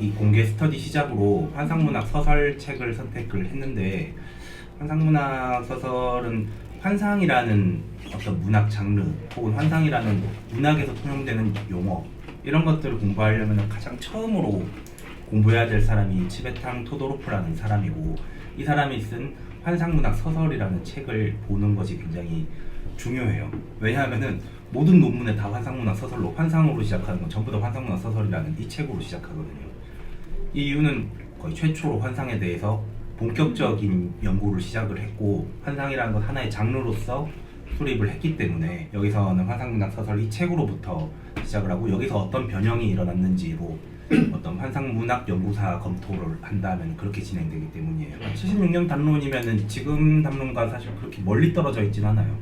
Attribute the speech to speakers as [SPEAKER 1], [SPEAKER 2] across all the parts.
[SPEAKER 1] 이 공개 스터디 시작으로 환상문학 소설 책을 선택을 했는데, 환상문학 소설은 환상이라는 어떤 문학 장르 혹은 환상이라는 문학에서 통용되는 용어, 이런 것들을 공부하려면 가장 처음으로 공부해야 될 사람이 치베탕 토도로프라는 사람이고, 이 사람이 쓴 환상문학 소설이라는 책을 보는 것이 굉장히 중요해요. 왜냐하면은 모든 논문에 다 환상문학 소설로, 환상으로 시작하는 건 전부 다 환상문학 소설이라는 이 책으로 시작하거든요. 이 이유는 거의 최초로 환상에 대해서 본격적인 연구를 시작을 했고, 환상이라는 것 하나의 장르로서 수립을 했기 때문에 여기서는 환상문학 소설 이 책으로부터 시작을 하고, 여기서 어떤 변형이 일어났는지로 어떤 환상문학 연구사 검토를 한다면 그렇게 진행되기 때문이에요. 76년 담론이면은 지금 담론과 사실 그렇게 멀리 떨어져 있진 않아요.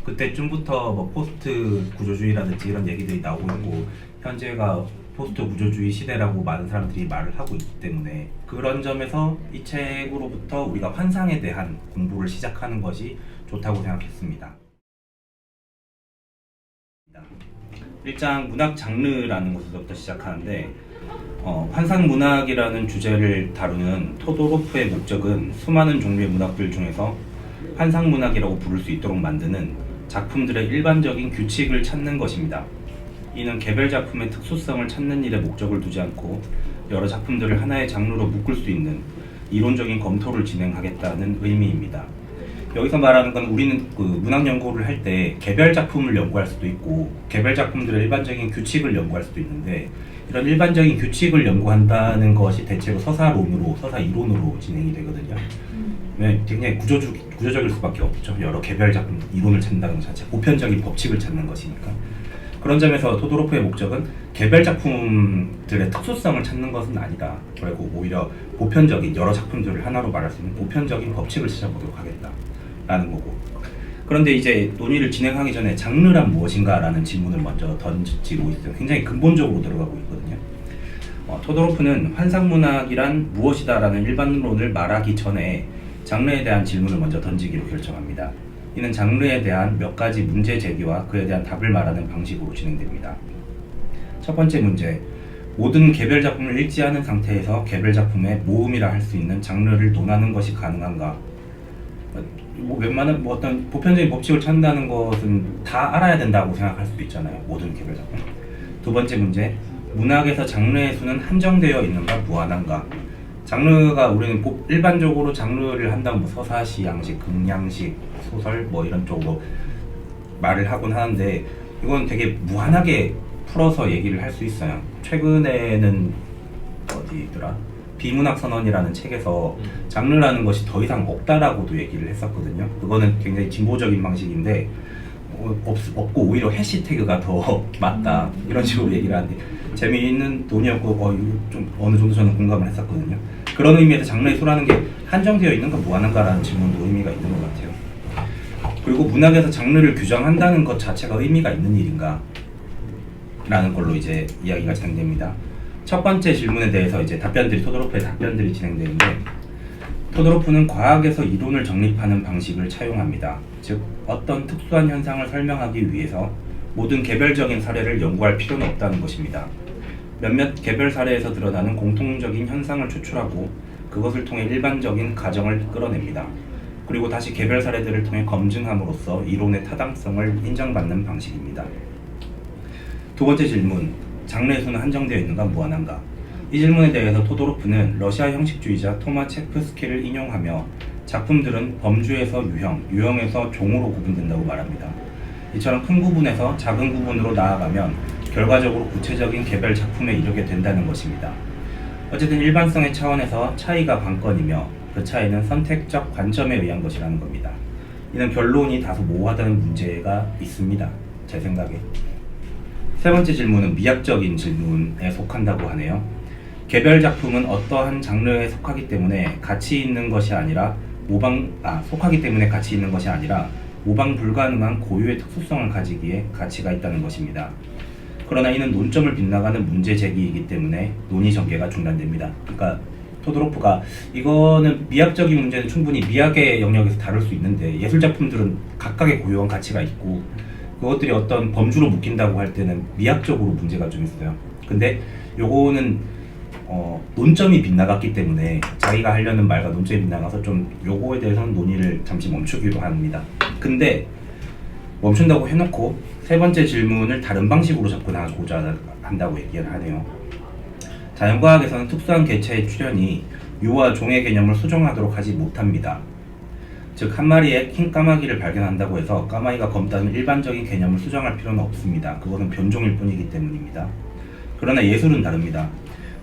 [SPEAKER 1] 그때쯤부터 뭐 포스트 구조주의라든지 이런 얘기들이 나오고 있고, 현재가 포스트 구조주의 시대라고 많은 사람들이 말을 하고 있기 때문에, 그런 점에서 이 책으로부터 우리가 환상에 대한 공부를 시작하는 것이 좋다고 생각했습니다. 1장 문학 장르라는 것에서부터 시작하는데, 환상문학이라는 주제를 다루는 토도로프의 목적은 수많은 종류의 문학들 중에서 환상문학이라고 부를 수 있도록 만드는 작품들의 일반적인 규칙을 찾는 것입니다. 이는 개별 작품의 특수성을 찾는 일에 목적을 두지 않고 여러 작품들을 하나의 장르로 묶을 수 있는 이론적인 검토를 진행하겠다는 의미입니다. 여기서 말하는 건, 우리는 그 문학 연구를 할 때 개별 작품을 연구할 수도 있고 개별 작품들의 일반적인 규칙을 연구할 수도 있는데, 이런 일반적인 규칙을 연구한다는 것이 대체로 서사론으로, 서사 이론으로 진행이 되거든요. 굉장히 구조적일 수밖에 없죠. 여러 개별 작품 이론을 찾는다는 것 자체, 보편적인 법칙을 찾는 것이니까. 그런 점에서 토도로프의 목적은 개별 작품들의 특수성을 찾는 것은 아니다. 그리고 오히려 보편적인 여러 작품들을 하나로 말할 수 있는 보편적인 법칙을 찾아보도록 하겠다라는 거고. 그런데 이제 논의를 진행하기 전에 장르란 무엇인가라는 질문을 먼저 던지고 있어요. 굉장히 근본적으로 들어가고 있거든요. 토도로프는 환상문학이란 무엇이다라는 일반론을 말하기 전에 장르에 대한 질문을 먼저 던지기로 결정합니다. 이는 장르에 대한 몇 가지 문제 제기와 그에 대한 답을 말하는 방식으로 진행됩니다. 첫 번째 문제, 모든 개별 작품을 읽지 않은 상태에서 개별 작품의 모음이라 할 수 있는 장르를 논하는 것이 가능한가? 웬만한 어떤 보편적인 법칙을 찾는다는 것은 다 알아야 된다고 생각할 수도 있잖아요. 모든 개별 작품. 두 번째 문제, 문학에서 장르의 수는 한정되어 있는가 무한한가? 장르가, 우리는 일반적으로 장르를 한다면 뭐 서사시, 양식, 극양식, 소설 뭐 이런 쪽으로 말을 하곤 하는데, 이건 되게 무한하게 풀어서 얘기를 할 수 있어요. 최근에는 어디더라? 비문학 선언이라는 책에서 장르라는 것이 더 이상 없다라고도 얘기를 했었거든요. 그거는 굉장히 진보적인 방식인데, 없고 오히려 해시태그가 더 맞다, 이런 식으로 얘기를 하는데 재미있는 논의였고, 좀 어느 정도 저는 공감을 했었거든요. 그런 의미에서 장르의 수라는 게 한정되어 있는가 무한한가라는 질문도 의미가 있는 것 같아요. 그리고 문학에서 장르를 규정한다는 것 자체가 의미가 있는 일인가? 라는 걸로 이제 이야기가 진행됩니다. 첫 번째 질문에 대해서 이제 토도로프의 답변들이 진행되는데, 토도로프는 과학에서 이론을 정립하는 방식을 차용합니다. 즉, 어떤 특수한 현상을 설명하기 위해서 모든 개별적인 사례를 연구할 필요는 없다는 것입니다. 몇몇 개별 사례에서 드러나는 공통적인 현상을 추출하고 그것을 통해 일반적인 가정을 끌어냅니다. 그리고 다시 개별 사례들을 통해 검증함으로써 이론의 타당성을 인정받는 방식입니다. 두 번째 질문, 장르의 수는 한정되어 있는가 무한한가? 이 질문에 대해서 토도로프는 러시아 형식주의자 토마 체프스키를 인용하며 작품들은 범주에서 유형, 유형에서 종으로 구분된다고 말합니다. 이처럼 큰 구분에서 작은 구분으로 나아가면 결과적으로 구체적인 개별 작품에 이르게 된다는 것입니다. 어쨌든 일반성의 차원에서 차이가 관건이며 그 차이는 선택적 관점에 의한 것이라는 겁니다. 이는 결론이 다소 모호하다는 문제가 있습니다. 제 생각에. 세 번째 질문은 미학적인 질문에 속한다고 하네요. 개별 작품은 어떠한 장르에 속하기 때문에 가치 있는 것이 아니라 모방 불가능한 고유의 특수성을 가지기에 가치가 있다는 것입니다. 그러나 이는 논점을 빗나가는 문제 제기이기 때문에 논의 전개가 중단됩니다. 그러니까 토도로프가, 이거는 미학적인 문제는 충분히 미학의 영역에서 다룰 수 있는데 예술 작품들은 각각의 고유한 가치가 있고 그것들이 어떤 범주로 묶인다고 할 때는 미학적으로 문제가 좀 있어요. 근데 요거는 논점이 빗나갔기 때문에 자기가 하려는 말과 논점이 빗나가서 좀 요거에 대해서는 논의를 잠시 멈추기로 합니다. 근데 멈춘다고 해놓고 세 번째 질문을 다른 방식으로 접근하고자 한다고 얘기를 하네요. 자연과학에서는 특수한 개체의 출현이 유와 종의 개념을 수정하도록 하지 못합니다. 즉, 한 마리의 흰 까마귀를 발견한다고 해서 까마귀가 검다는 일반적인 개념을 수정할 필요는 없습니다. 그것은 변종일 뿐이기 때문입니다. 그러나 예술은 다릅니다.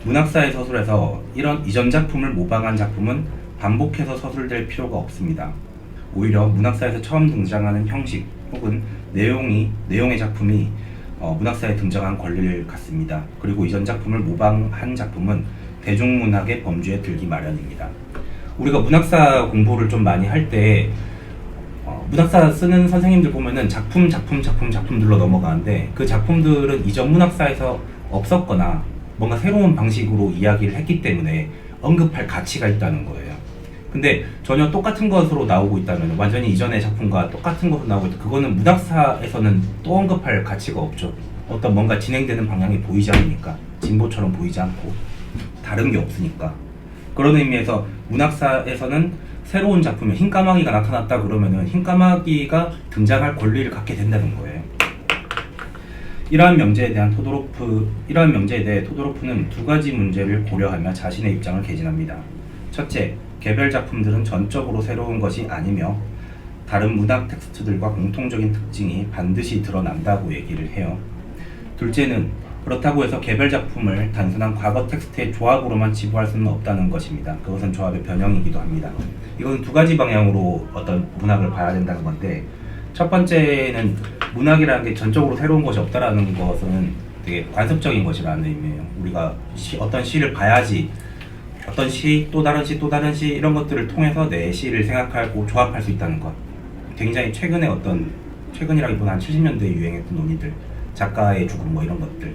[SPEAKER 1] 문학사의 서술에서 이런 이전 작품을 모방한 작품은 반복해서 서술될 필요가 없습니다. 오히려 문학사에서 처음 등장하는 형식 혹은 내용의 작품이 문학사에 등장한 권리를 갖습니다. 그리고 이전 작품을 모방한 작품은 대중문학의 범주에 들기 마련입니다. 우리가 문학사 공부를 좀 많이 할 때 문학사 쓰는 선생님들 보면은 작품들로 넘어가는데 그 작품들은 이전 문학사에서 없었거나 뭔가 새로운 방식으로 이야기를 했기 때문에 언급할 가치가 있다는 거예요. 근데 전혀 똑같은 것으로 나오고 있다면, 완전히 이전의 작품과 똑같은 것으로 나오고 있다, 그거는 문학사에서는 또 언급할 가치가 없죠. 어떤 뭔가 진행되는 방향이 보이지 않으니까, 진보처럼 보이지 않고 다른 게 없으니까. 그런 의미에서 문학사에서는 새로운 작품에 흰 까마귀가 나타났다 그러면은 흰 까마귀가 등장할 권리를 갖게 된다는 거예요. 이러한 명제에 대해 토도로프는 두 가지 문제를 고려하며 자신의 입장을 개진합니다. 첫째, 개별 작품들은 전적으로 새로운 것이 아니며 다른 문학 텍스트들과 공통적인 특징이 반드시 드러난다고 얘기를 해요. 둘째는 그렇다고 해서 개별 작품을 단순한 과거 텍스트의 조합으로만 치부할 수는 없다는 것입니다. 그것은 조합의 변형이기도 합니다. 이건 두 가지 방향으로 어떤 문학을 봐야 된다는 건데, 첫 번째는 문학이라는 게 전적으로 새로운 것이 없다라는 것은 되게 관습적인 것이라는 의미예요. 우리가 어떤 시를 봐야지 어떤 시, 또 다른 시 이런 것들을 통해서 내 시를 생각하고 조합할 수 있다는 것. 굉장히 최근이라기보다 한 70년대에 유행했던 논의들, 작가의 죽음 뭐 이런 것들,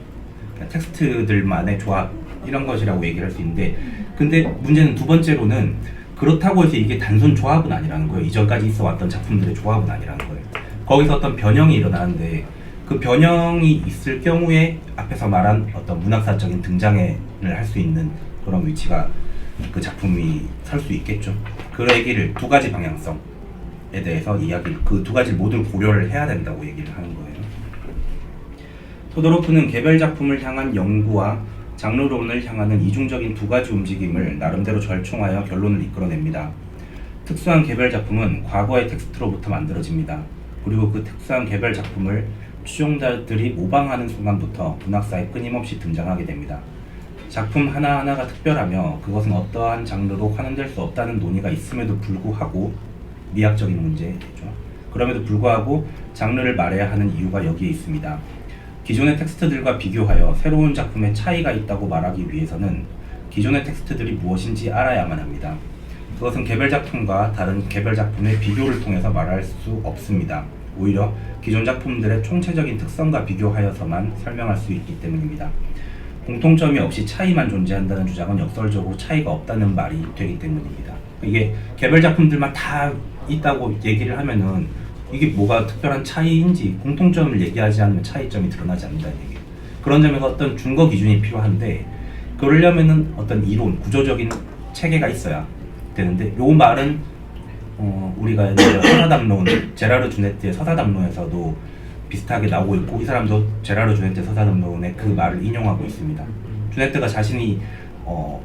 [SPEAKER 1] 텍스트들만의 조합 이런 것이라고 얘기를 할 수 있는데, 근데 문제는 두 번째로는 그렇다고 해서 이게 단순 조합은 아니라는 거예요. 이전까지 있어 왔던 작품들의 조합은 아니라는 거예요. 거기서 어떤 변형이 일어나는데 그 변형이 있을 경우에 앞에서 말한 어떤 문학사적인 등장을 할 수 있는 그런 위치가 그 작품이 설 수 있겠죠. 그 얘기를 두 가지 방향성에 대해서 그 두 가지 모두 고려를 해야 된다고 얘기를 하는 거예요. 토도로프는 개별 작품을 향한 연구와 장르론을 향하는 이중적인 두 가지 움직임을 나름대로 절충하여 결론을 이끌어냅니다. 특수한 개별 작품은 과거의 텍스트로부터 만들어집니다. 그리고 그 특수한 개별 작품을 추종자들이 모방하는 순간부터 문학사에 끊임없이 등장하게 됩니다. 작품 하나하나가 특별하며 그것은 어떠한 장르로 환원될 수 없다는 논의가 있음에도 불구하고, 미학적인 문제죠. 그럼에도 불구하고 장르를 말해야 하는 이유가 여기에 있습니다. 기존의 텍스트들과 비교하여 새로운 작품에 차이가 있다고 말하기 위해서는 기존의 텍스트들이 무엇인지 알아야만 합니다. 그것은 개별 작품과 다른 개별 작품의 비교를 통해서 말할 수 없습니다. 오히려 기존 작품들의 총체적인 특성과 비교하여서만 설명할 수 있기 때문입니다. 공통점이 없이 차이만 존재한다는 주장은 역설적으로 차이가 없다는 말이 되기 때문입니다. 이게 개별 작품들만 다 있다고 얘기를 하면은 이게 뭐가 특별한 차이인지, 공통점을 얘기하지 않으면 차이점이 드러나지 않는다는 얘기예요. 그런 점에서 어떤 준거 기준이 필요한데, 그러려면은 어떤 이론, 구조적인 체계가 있어야 되는데, 요 말은 우리가 옛날에 서사담론, 제라르 주네트의 서사담론에서도 비슷하게 나오고 있고, 이 사람도 제라르 주네트 서사담론의 그 말을 인용하고 있습니다. 주네트가 자신이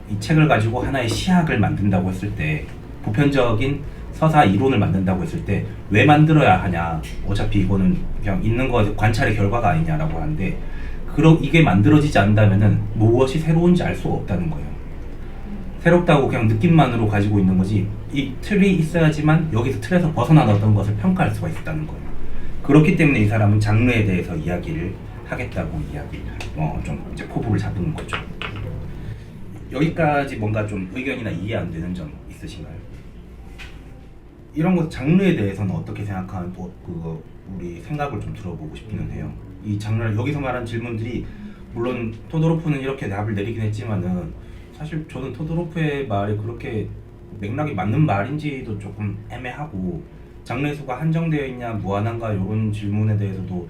[SPEAKER 1] 이 책을 가지고 하나의 시학을 만든다고 했을 때, 보편적인 서사 이론을 만든다고 했을 때 왜 만들어야 하냐, 어차피 이거는 그냥 있는 거 관찰의 결과가 아니냐라고 하는데, 이게 만들어지지 않는다면은 무엇이 새로운지 알 수가 없다는 거예요. 새롭다고 그냥 느낌만으로 가지고 있는 거지, 이 틀이 있어야지만 여기서 틀에서 벗어나던 것을 평가할 수가 있다는 거예요. 그렇기 때문에 이 사람은 장르에 대해서 이야기를 하겠다고 좀 이제 포부를 잡은 거죠. 여기까지 뭔가 좀 의견이나 이해 안 되는 점 있으신가요? 이런 것 장르에 대해서는 어떻게 생각하는, 그거 우리 생각을 좀 들어보고 싶기는 해요. 이 장르를 여기서 말한 질문들이, 물론 토도로프는 이렇게 답을 내리긴 했지만은 사실 저는 토도로프의 말이 그렇게 맥락이 맞는 말인지도 조금 애매하고, 장르의 수가 한정되어 있냐 무한한가 이런 질문에 대해서도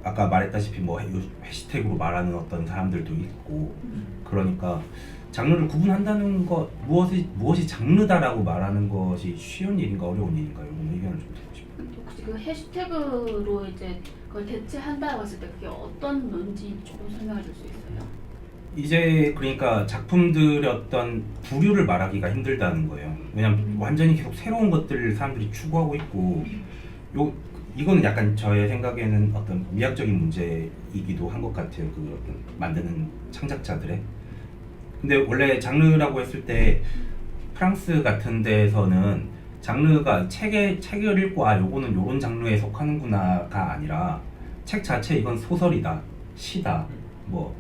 [SPEAKER 1] 아까 말했다시피 뭐 해시태그로 말하는 어떤 사람들도 있고, 그러니까 장르를 구분한다는 것 무엇이 장르다라고 말하는 것이 쉬운 일인가 어려운 일인가 이런 의견을 좀 듣고 싶어요.
[SPEAKER 2] 혹시 그 해시태그로 이제 그걸 대체한다고 했을 때 그게 어떤 건지 조금 설명해 줄 수 있어요?
[SPEAKER 1] 이제 그러니까 작품들의 어떤 부류를 말하기가 힘들다는 거예요. 왜냐면 완전히 계속 새로운 것들을 사람들이 추구하고 있고 이거는 약간 저의 생각에는 어떤 미학적인 문제이기도 한 것 같아요. 그 어떤 만드는 창작자들의. 근데 원래 장르라고 했을 때 프랑스 같은 데에서는 장르가 책을 읽고 요거는 요런 장르에 속하는구나가 아니라 책 자체 이건 소설이다, 시다, 뭐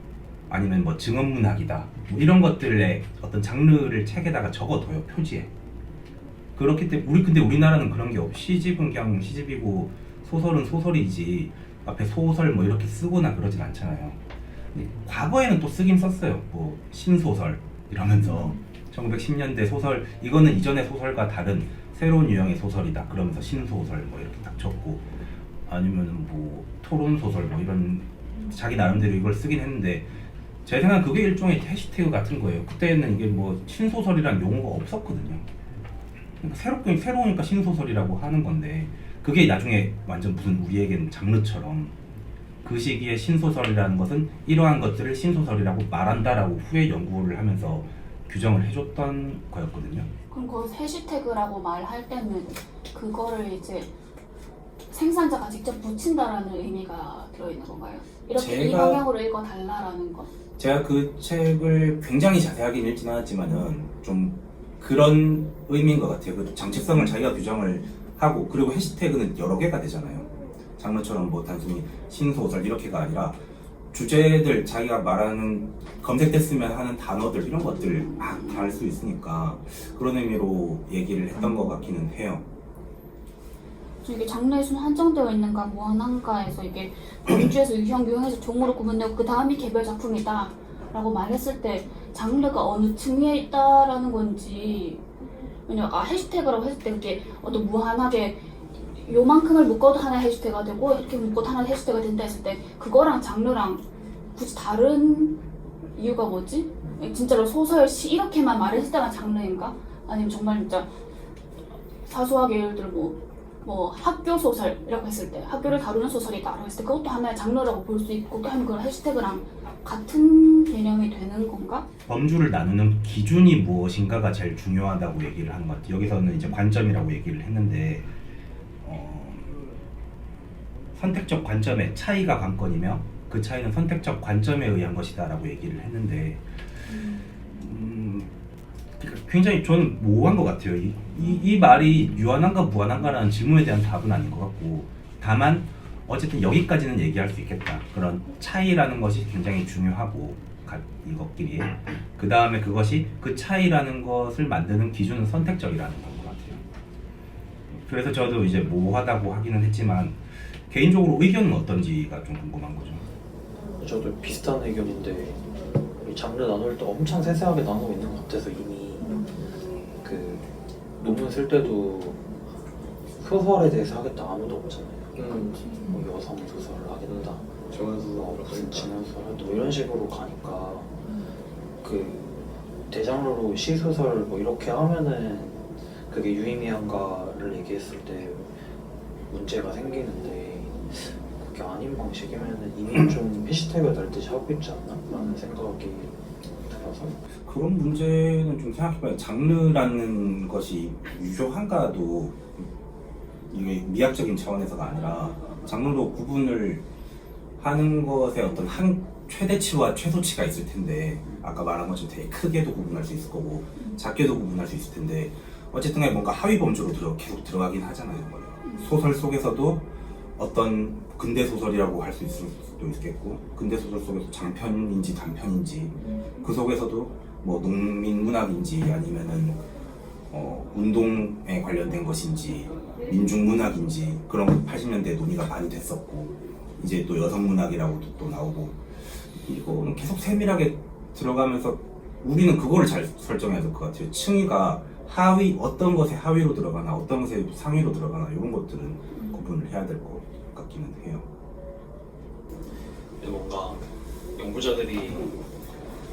[SPEAKER 1] 아니면 뭐 증언문학이다 뭐 이런 것들의 어떤 장르를 책에다가 적어둬요, 표지에. 그렇기 때문에 근데 우리나라는 그런 게 없이 시집은 그냥 시집이고 소설은 소설이지 앞에 소설 뭐 이렇게 쓰거나 그러진 않잖아요. 근데 과거에는 또 쓰긴 썼어요. 뭐 신소설 이러면서 1910년대 소설 이거는 이전의 소설과 다른 새로운 유형의 소설이다 그러면서 신소설 뭐 이렇게 딱 적고 아니면은 뭐 토론 소설 뭐 이런 자기 나름대로 이걸 쓰긴 했는데 제 생각엔 그게 일종의 해시태그 같은 거예요. 그때는 이게 뭐 신소설이란 용어가 없었거든요. 그러니까 새로우니까 신소설이라고 하는 건데 그게 나중에 완전 무슨 우리에겐 장르처럼 그 시기에 신소설이라는 것은 이러한 것들을 신소설이라고 말한다라고 후에 연구를 하면서 규정을 해줬던 거였거든요.
[SPEAKER 2] 그럼 거기서 해시태그라고 말할 때는 그거를 이제 생산자가 직접 붙인다라는 의미가 들어있는 건가요? 이렇게 이 방향으로 읽어달라라는 것?
[SPEAKER 1] 제가 그 책을 굉장히 자세하게 읽진 않았지만은 좀 그런 의미인 것 같아요. 그 정체성을 자기가 규정을 하고 그리고 해시태그는 여러 개가 되잖아요. 장르처럼 뭐 단순히 신소설 이렇게가 아니라 주제들 자기가 말하는 검색됐으면 하는 단어들 이런 것들을 막 다 알 수 있으니까 그런 의미로 얘기를 했던 것 같기는 해요.
[SPEAKER 2] 이게 장르의 순 한정되어 있는가 무한한가에서 이게 범주에서 유형, 유형에서 종으로 구분되고 그 다음이 개별 작품이다 라고 말했을 때 장르가 어느 층에 있다라는 건지 왜냐면 해시태그라고 했을 때 이렇게 어떤 무한하게 요만큼을 묶어도 하나의 해시태그가 되고 이렇게 묶어도 하나의 해시태그가 된다 했을 때 그거랑 장르랑 굳이 다른 이유가 뭐지? 진짜로 소설, 시 이렇게만 말했을 때만 장르인가? 아니면 정말 진짜 사소하게 예를 들어 뭐 학교 소설이라고 했을 때 학교를 다루는 소설이다라고 했을 때 그것도 하나의 장르라고 볼 수 있고 또 하면 그런 해시태그랑 같은 개념이 되는 건가?
[SPEAKER 1] 범주를 나누는 기준이 무엇인가가 제일 중요하다고 얘기를 하는 것 같아요. 여기서는 이제 관점이라고 얘기를 했는데 선택적 관점의 차이가 관건이며 그 차이는 선택적 관점에 의한 것이다 라고 얘기를 했는데 굉장히 저는 모호한 것 같아요. 이 말이 유한한가 무한한가라는 질문에 대한 답은 아닌 것 같고 다만 어쨌든 여기까지는 얘기할 수 있겠다. 그런 차이라는 것이 굉장히 중요하고 이것끼리 그 다음에 그것이 그 차이라는 것을 만드는 기준은 선택적이라는 것 같아요. 그래서 저도 이제 모호하다고 하기는 했지만 개인적으로 의견은 어떤지가 좀 궁금한 거죠.
[SPEAKER 3] 저도 비슷한 의견인데 이 장르 나눌 때 엄청 세세하게 나누고 있는 것 같아서 이미 그 논문 쓸 때도 소설에 대해서 하겠다 아무도 없잖아요. 뭐 여성 소설을 하겠다, 무슨 진화 소설 뭐 이런 식으로 가니까 그 대장르로 시소설 뭐 이렇게 하면은 그게 유의미한가를 얘기했을 때 문제가 생기는데 그게 아닌 방식이면은 이미 좀 해시태그 달듯이 하고 있지 않나? 라는 생각이 들어서
[SPEAKER 1] 그런 문제는 좀 생각해봐요. 장르라는 것이 유효한가도 이게 미학적인 차원에서가 아니라 장르로 구분을 하는 것에 어떤 최대치와 최소치가 있을 텐데 아까 말한 것처럼 되게 크게도 구분할 수 있을 거고 작게도 구분할 수 있을 텐데 어쨌든 간에 뭔가 하위 범주로 계속 들어가긴 하잖아요. 소설 속에서도 어떤 근대 소설이라고 할 수 있을 수도 있겠고 근대 소설 속에서 장편인지 단편인지 그 속에서도 뭐 농민 문학인지 아니면은 운동에 관련된 것인지 민중 문학인지 그런 거 80년대에 논의가 많이 됐었고 이제 또 여성 문학이라고도 또 나오고 이거는 계속 세밀하게 들어가면서 우리는 그거를 잘 설정해야 될 것 같아요. 층위가 어떤 것에 하위로 들어가나 어떤 것에 상위로 들어가나 이런 것들은 구분을 해야 될 것 같기는 해요.
[SPEAKER 3] 뭔가 연구자들이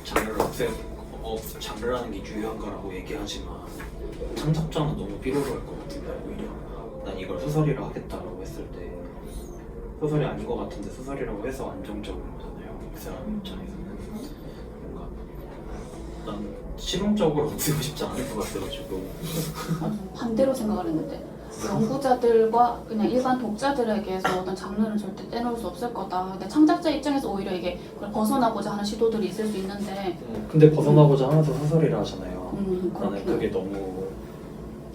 [SPEAKER 3] 장르를 장르라는 게 유효한가라고 얘기하지만 창작자는 너무 필요할 것 같은데 오히려 난 이걸 소설이라 하겠다라고 했을 때 소설이 아닌 것 같은데 소설이라고 해서 안정적인 거잖아요. 이 사람 입장에서는 뭔가 난 실용적으로 쓰고 싶지 않을 것 같아가지고
[SPEAKER 2] 반대로 생각을 했는데 연구자들과 그냥 일반 독자들에게서 어떤 장르는 절대 떼놓을 수 없을 거다. 근데 창작자 입장에서 오히려 이게 그걸 벗어나고자 하는 시도들이 있을 수 있는데
[SPEAKER 3] 근데 벗어나고자 하면서 소설이라 하잖아요. 나는
[SPEAKER 2] 그렇긴
[SPEAKER 3] 그게 너무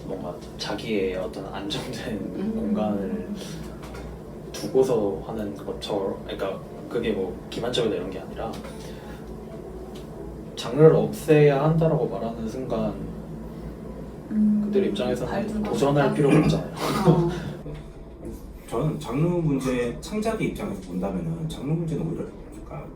[SPEAKER 3] 뭔가 자기의 어떤 안정된 공간을 두고서 하는 것처럼 그러니까 그게 뭐 기만적이다 이런 게 아니라 장르를 없애야 한다라고 말하는 순간 그들 입장에서는 도전할 필요가 없잖아요.
[SPEAKER 1] 저는 장르 문제 창작의 입장에서 본다면은 장르 문제는 오히려 그러니까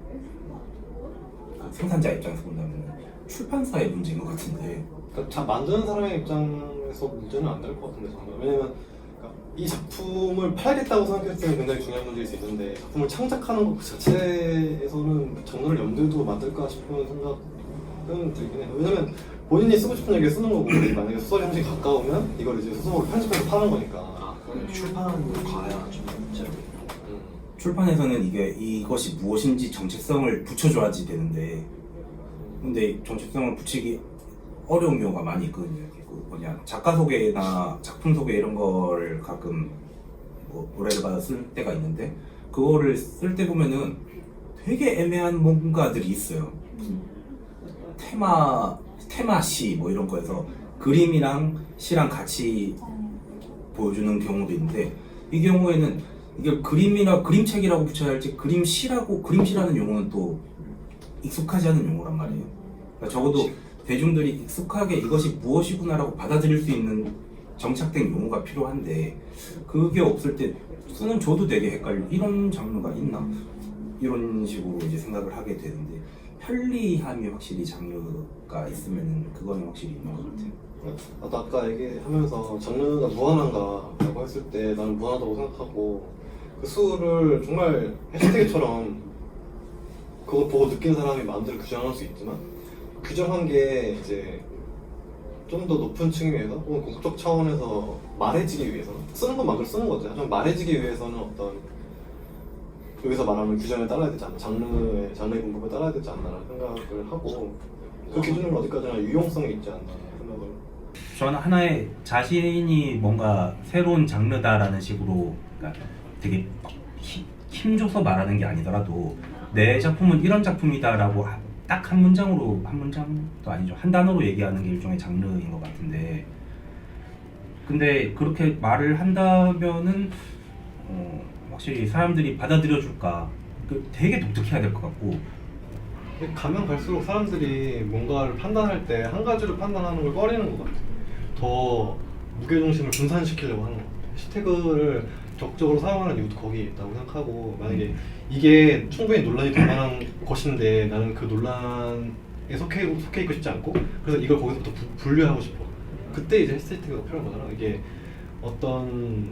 [SPEAKER 1] 생산자 입장에서 본다면은 출판사의 문제인 것 같은데.
[SPEAKER 4] 그러니까 만드는 사람의 입장에서 문제는 안 될 것 같은데 정말. 왜냐면 그러니까 이 작품을 팔겠다고 생각했을 때는 굉장히 중요한 문제일 수 있는데 작품을 창작하는 것 자체에서는 장르를 염두에 두고 만들까 싶은 생각은 들긴 해요. 왜냐면 본인이 쓰고 싶은 얘기를 쓰는 거고 만약에 소설 형식이 가까우면 이걸 이제 소설로 편집해서 파는 거니까.
[SPEAKER 3] 출판으로 가야 좀 문제로.
[SPEAKER 1] 출판에서는 이것이 무엇인지 정체성을 붙여줘야지 되는데, 근데 정체성을 붙이기 어려운 경우가 많이 있거든요. 그 뭐냐 작가 소개나 작품 소개 이런 걸 가끔 뭐 노래를 받아 쓸 때가 있는데 그거를 쓸 때 보면은 되게 애매한 뭔가들이 있어요. 테마시 뭐 이런 거에서 그림이랑 시랑 같이 보여주는 경우도 있는데 이 경우에는 이게 그림책이라고 붙여야 할지 그림시라는 용어는 또 익숙하지 않은 용어란 말이에요. 그러니까 적어도 대중들이 익숙하게 이것이 무엇이구나라고 받아들일 수 있는 정착된 용어가 필요한데 그게 없을 때 쓰는 저도 되게 헷갈려. 이런 장르가 있나? 이런 식으로 이제 생각을 하게 되는데 편리함이 확실히 장르가 있으면은 그거는 확실히 있는 것 같아요.
[SPEAKER 4] 나도 아까 얘기하면서 장르가 무한한가라고 했을 때 나는 무한하다고 생각하고 그 수를 정말 해시태그처럼 그거 보고 느낀 사람이 마음대로 규정할 수 있지만 규정한 게 이제 좀 더 높은 층위에서 혹은 공적 차원에서 말해지기 위해서는 쓰는 건 만큼 쓰는 거죠. 하지만 말해지기 위해서는 어떤 여기서 말하는 규정에 따라야 되지 않나, 장르의 분법에 따라야 되지 않나라는 생각을 하고 그 기준은 어디까지나 유용성이 있지 않나 생각을.
[SPEAKER 1] 저는 하나의 자신이 뭔가 새로운 장르다라는 식으로 그러니까 되게 힘줘서 말하는 게 아니더라도 내 작품은 이런 작품이다라고 딱 한 문장도 아니죠. 한 단어로 얘기하는 게 일종의 장르인 것 같은데 근데 그렇게 말을 한다면은 확실히 사람들이 받아들여 줄까 되게 독특해야 될 것 같고
[SPEAKER 4] 가면 갈수록 사람들이 뭔가를 판단할 때 한 가지로 판단하는 걸 꺼리는 것 같아요. 더 무게중심을 분산시키려고 하는 것 같아요. 해시태그를 적극적으로 사용하는 이유도 거기에 있다고 생각하고 만약에 이게 충분히 논란이 될 만한 것인데 나는 그 논란에 속해 있고 싶지 않고 그래서 이걸 거기서부터 분류하고 싶어. 그때 이제 해시태그가 필요한 거잖아. 이게 어떤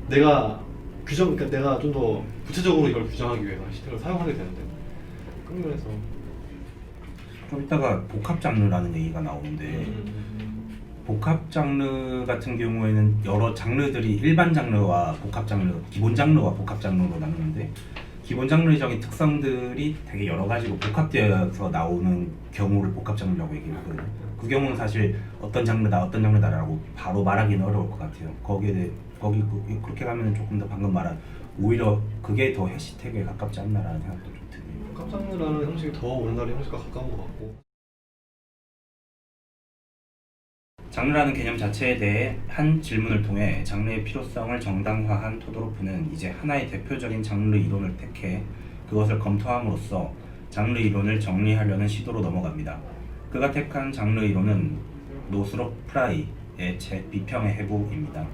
[SPEAKER 4] 내가 그러니까 내가 좀 더 구체적으로 이걸 규정하기 위해서 해시태그를 사용하게 되는데 그런 면에서
[SPEAKER 1] 좀 이따가 복합 장르라는 얘기가 나오는데 복합 장르 같은 경우에는 여러 장르들이 일반 장르와 복합 장르, 기본 장르와 복합 장르로 나누는데 기본 장르적인 특성들이 되게 여러 가지로 복합되어서 나오는 경우를 복합 장르라고 얘기를 하거든요. 그 경우는 사실 어떤 장르다라고 바로 말하기는 어려울 것 같아요. 그렇게 가면 조금 더 방금 말한 오히려 그게 더 해시태그에 가깝지 않나라는 생각도 좀 드네요.
[SPEAKER 4] 복합 장르라는 형식이 더 오늘날의 형식과 가까운 것 같고.
[SPEAKER 1] 장르라는 개념 자체에 대해 한 질문을 통해 장르의 필요성을 정당화한 토도로프는 이제 하나의 대표적인 장르 이론을 택해 그것을 검토함으로써 장르 이론을 정리하려는 시도로 넘어갑니다. 그가 택한 장르 이론은 노스롭 프라이의 책 비평의 해부입니다.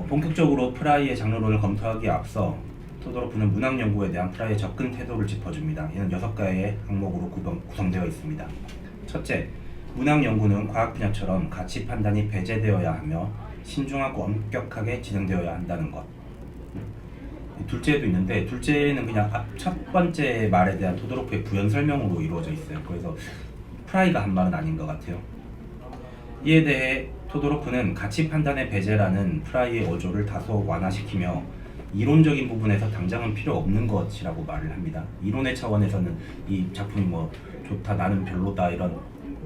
[SPEAKER 1] 본격적으로 프라이의 장르론을 검토하기에 앞서 토도로프는 문학 연구에 대한 프라이의 접근 태도를 짚어줍니다. 이는 6가지의 항목으로 구성되어 있습니다. 첫째, 문학 연구는 과학 분야처럼 가치 판단이 배제되어야 하며 신중하고 엄격하게 진행되어야 한다는 것. 둘째도 있는데 둘째는 그냥 첫 번째 말에 대한 토도로프의 부연 설명으로 이루어져 있어요. 그래서 프라이가 한 말은 아닌 것 같아요. 이에 대해 토도로프는 가치 판단의 배제라는 프라이의 어조를 다소 완화시키며 이론적인 부분에서 당장은 필요 없는 것이라고 말을 합니다. 이론의 차원에서는 이 작품이 뭐 좋다, 나는 별로다 이런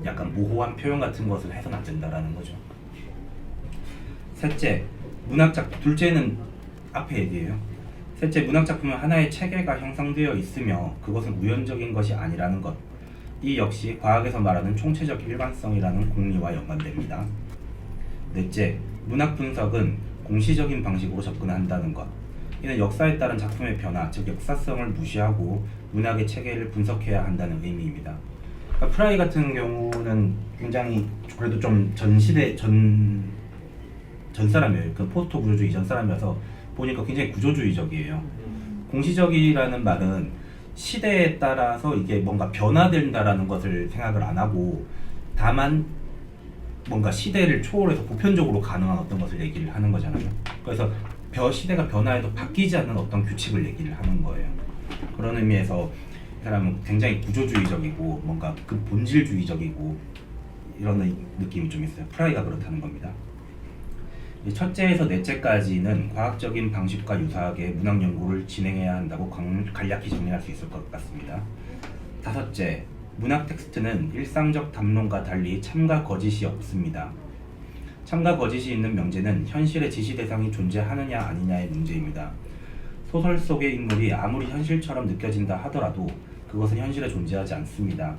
[SPEAKER 1] 약간 모호한 표현 같은 것을 해서는 안 된다라는 거죠. 셋째, 둘째는 앞에 얘기해요. 셋째, 문학 작품은 하나의 체계가 형성되어 있으며 그것은 우연적인 것이 아니라는 것. 이 역시 과학에서 말하는 총체적 일관성이라는 공리와 연관됩니다. 넷째, 문학 분석은 공시적인 방식으로 접근한다는 것. 이는 역사에 따른 작품의 변화, 즉 역사성을 무시하고 문학의 체계를 분석해야 한다는 의미입니다. 그러니까 프라이 같은 경우는 굉장히 그래도 좀 전 사람이에요. 그 포스트 구조주의 전 사람이라서 보니까 굉장히 구조주의적이에요. 공시적이라는 말은 시대에 따라서 이게 뭔가 변화된다라는 것을 생각을 안 하고 다만 뭔가 시대를 초월해서 보편적으로 가능한 어떤 것을 얘기를 하는 거잖아요. 그래서 시대가 변화해도 바뀌지 않는 어떤 규칙을 얘기를 하는 거예요. 그런 의미에서 이 사람은 굉장히 구조주의적이고 뭔가 그 본질주의적이고 이런 느낌이 좀 있어요. 프라이가 그렇다는 겁니다. 첫째에서 넷째까지는 과학적인 방식과 유사하게 문학 연구를 진행해야 한다고 간략히 정리할 수 있을 것 같습니다. 다섯째, 문학 텍스트는 일상적 담론과 달리 참과 거짓이 없습니다. 참과 거짓이 있는 명제는 현실의 지시 대상이 존재하느냐 아니냐의 문제입니다. 소설 속의 인물이 아무리 현실처럼 느껴진다 하더라도 그것은 현실에 존재하지 않습니다.